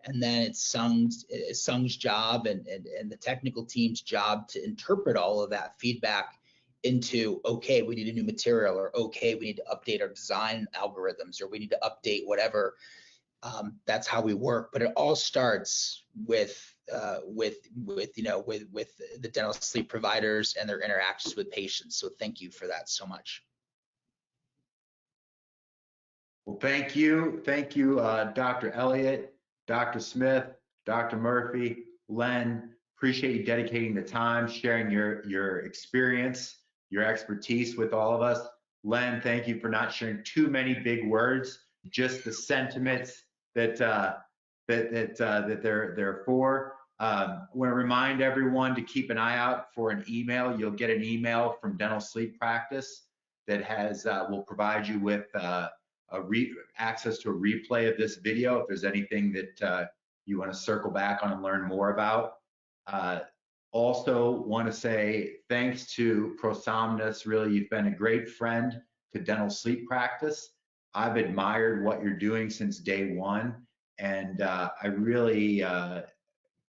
And then it's Sung's job and the technical team's job to interpret all of that feedback into, okay, we need a new material, or okay, we need to update our design algorithms, or we need to update whatever. That's how we work. But it all starts with the dental sleep providers and their interactions with patients. So thank you for that so much. Well, thank you, Dr. Elliott, Dr. Smith, Dr. Murphy, Len. Appreciate you dedicating the time, sharing your experience, your expertise with all of us. Len, thank you for not sharing too many big words, just the sentiments that they're for. I want to remind everyone to keep an eye out for an email. You'll get an email from Dental Sleep Practice that will provide you with access to a replay of this video if there's anything that you want to circle back on and learn more about. Also want to say thanks to ProSomnus. Really, you've been a great friend to Dental Sleep Practice. I've admired what you're doing since day one, and I really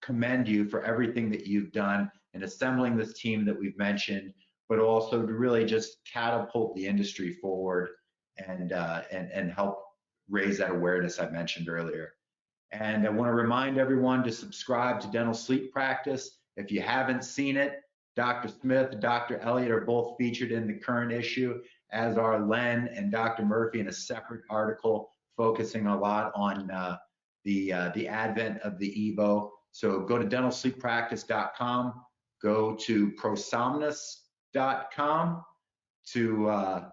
commend you for everything that you've done in assembling this team that we've mentioned, but also to really just catapult the industry forward and help raise that awareness I mentioned earlier. And I want to remind everyone to subscribe to Dental Sleep Practice. If you haven't seen it, Dr. Smith and Dr. Elliott are both featured in the current issue, as are Len and Dr. Murphy in a separate article focusing a lot on the advent of the EVO. So go to dentalsleeppractice.com, go to ProSomnus.com to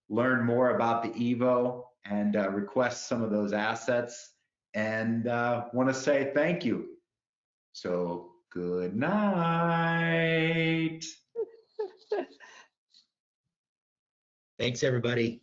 learn more about the EVO and request some of those assets. And want to say thank you. So good night. Thanks, everybody.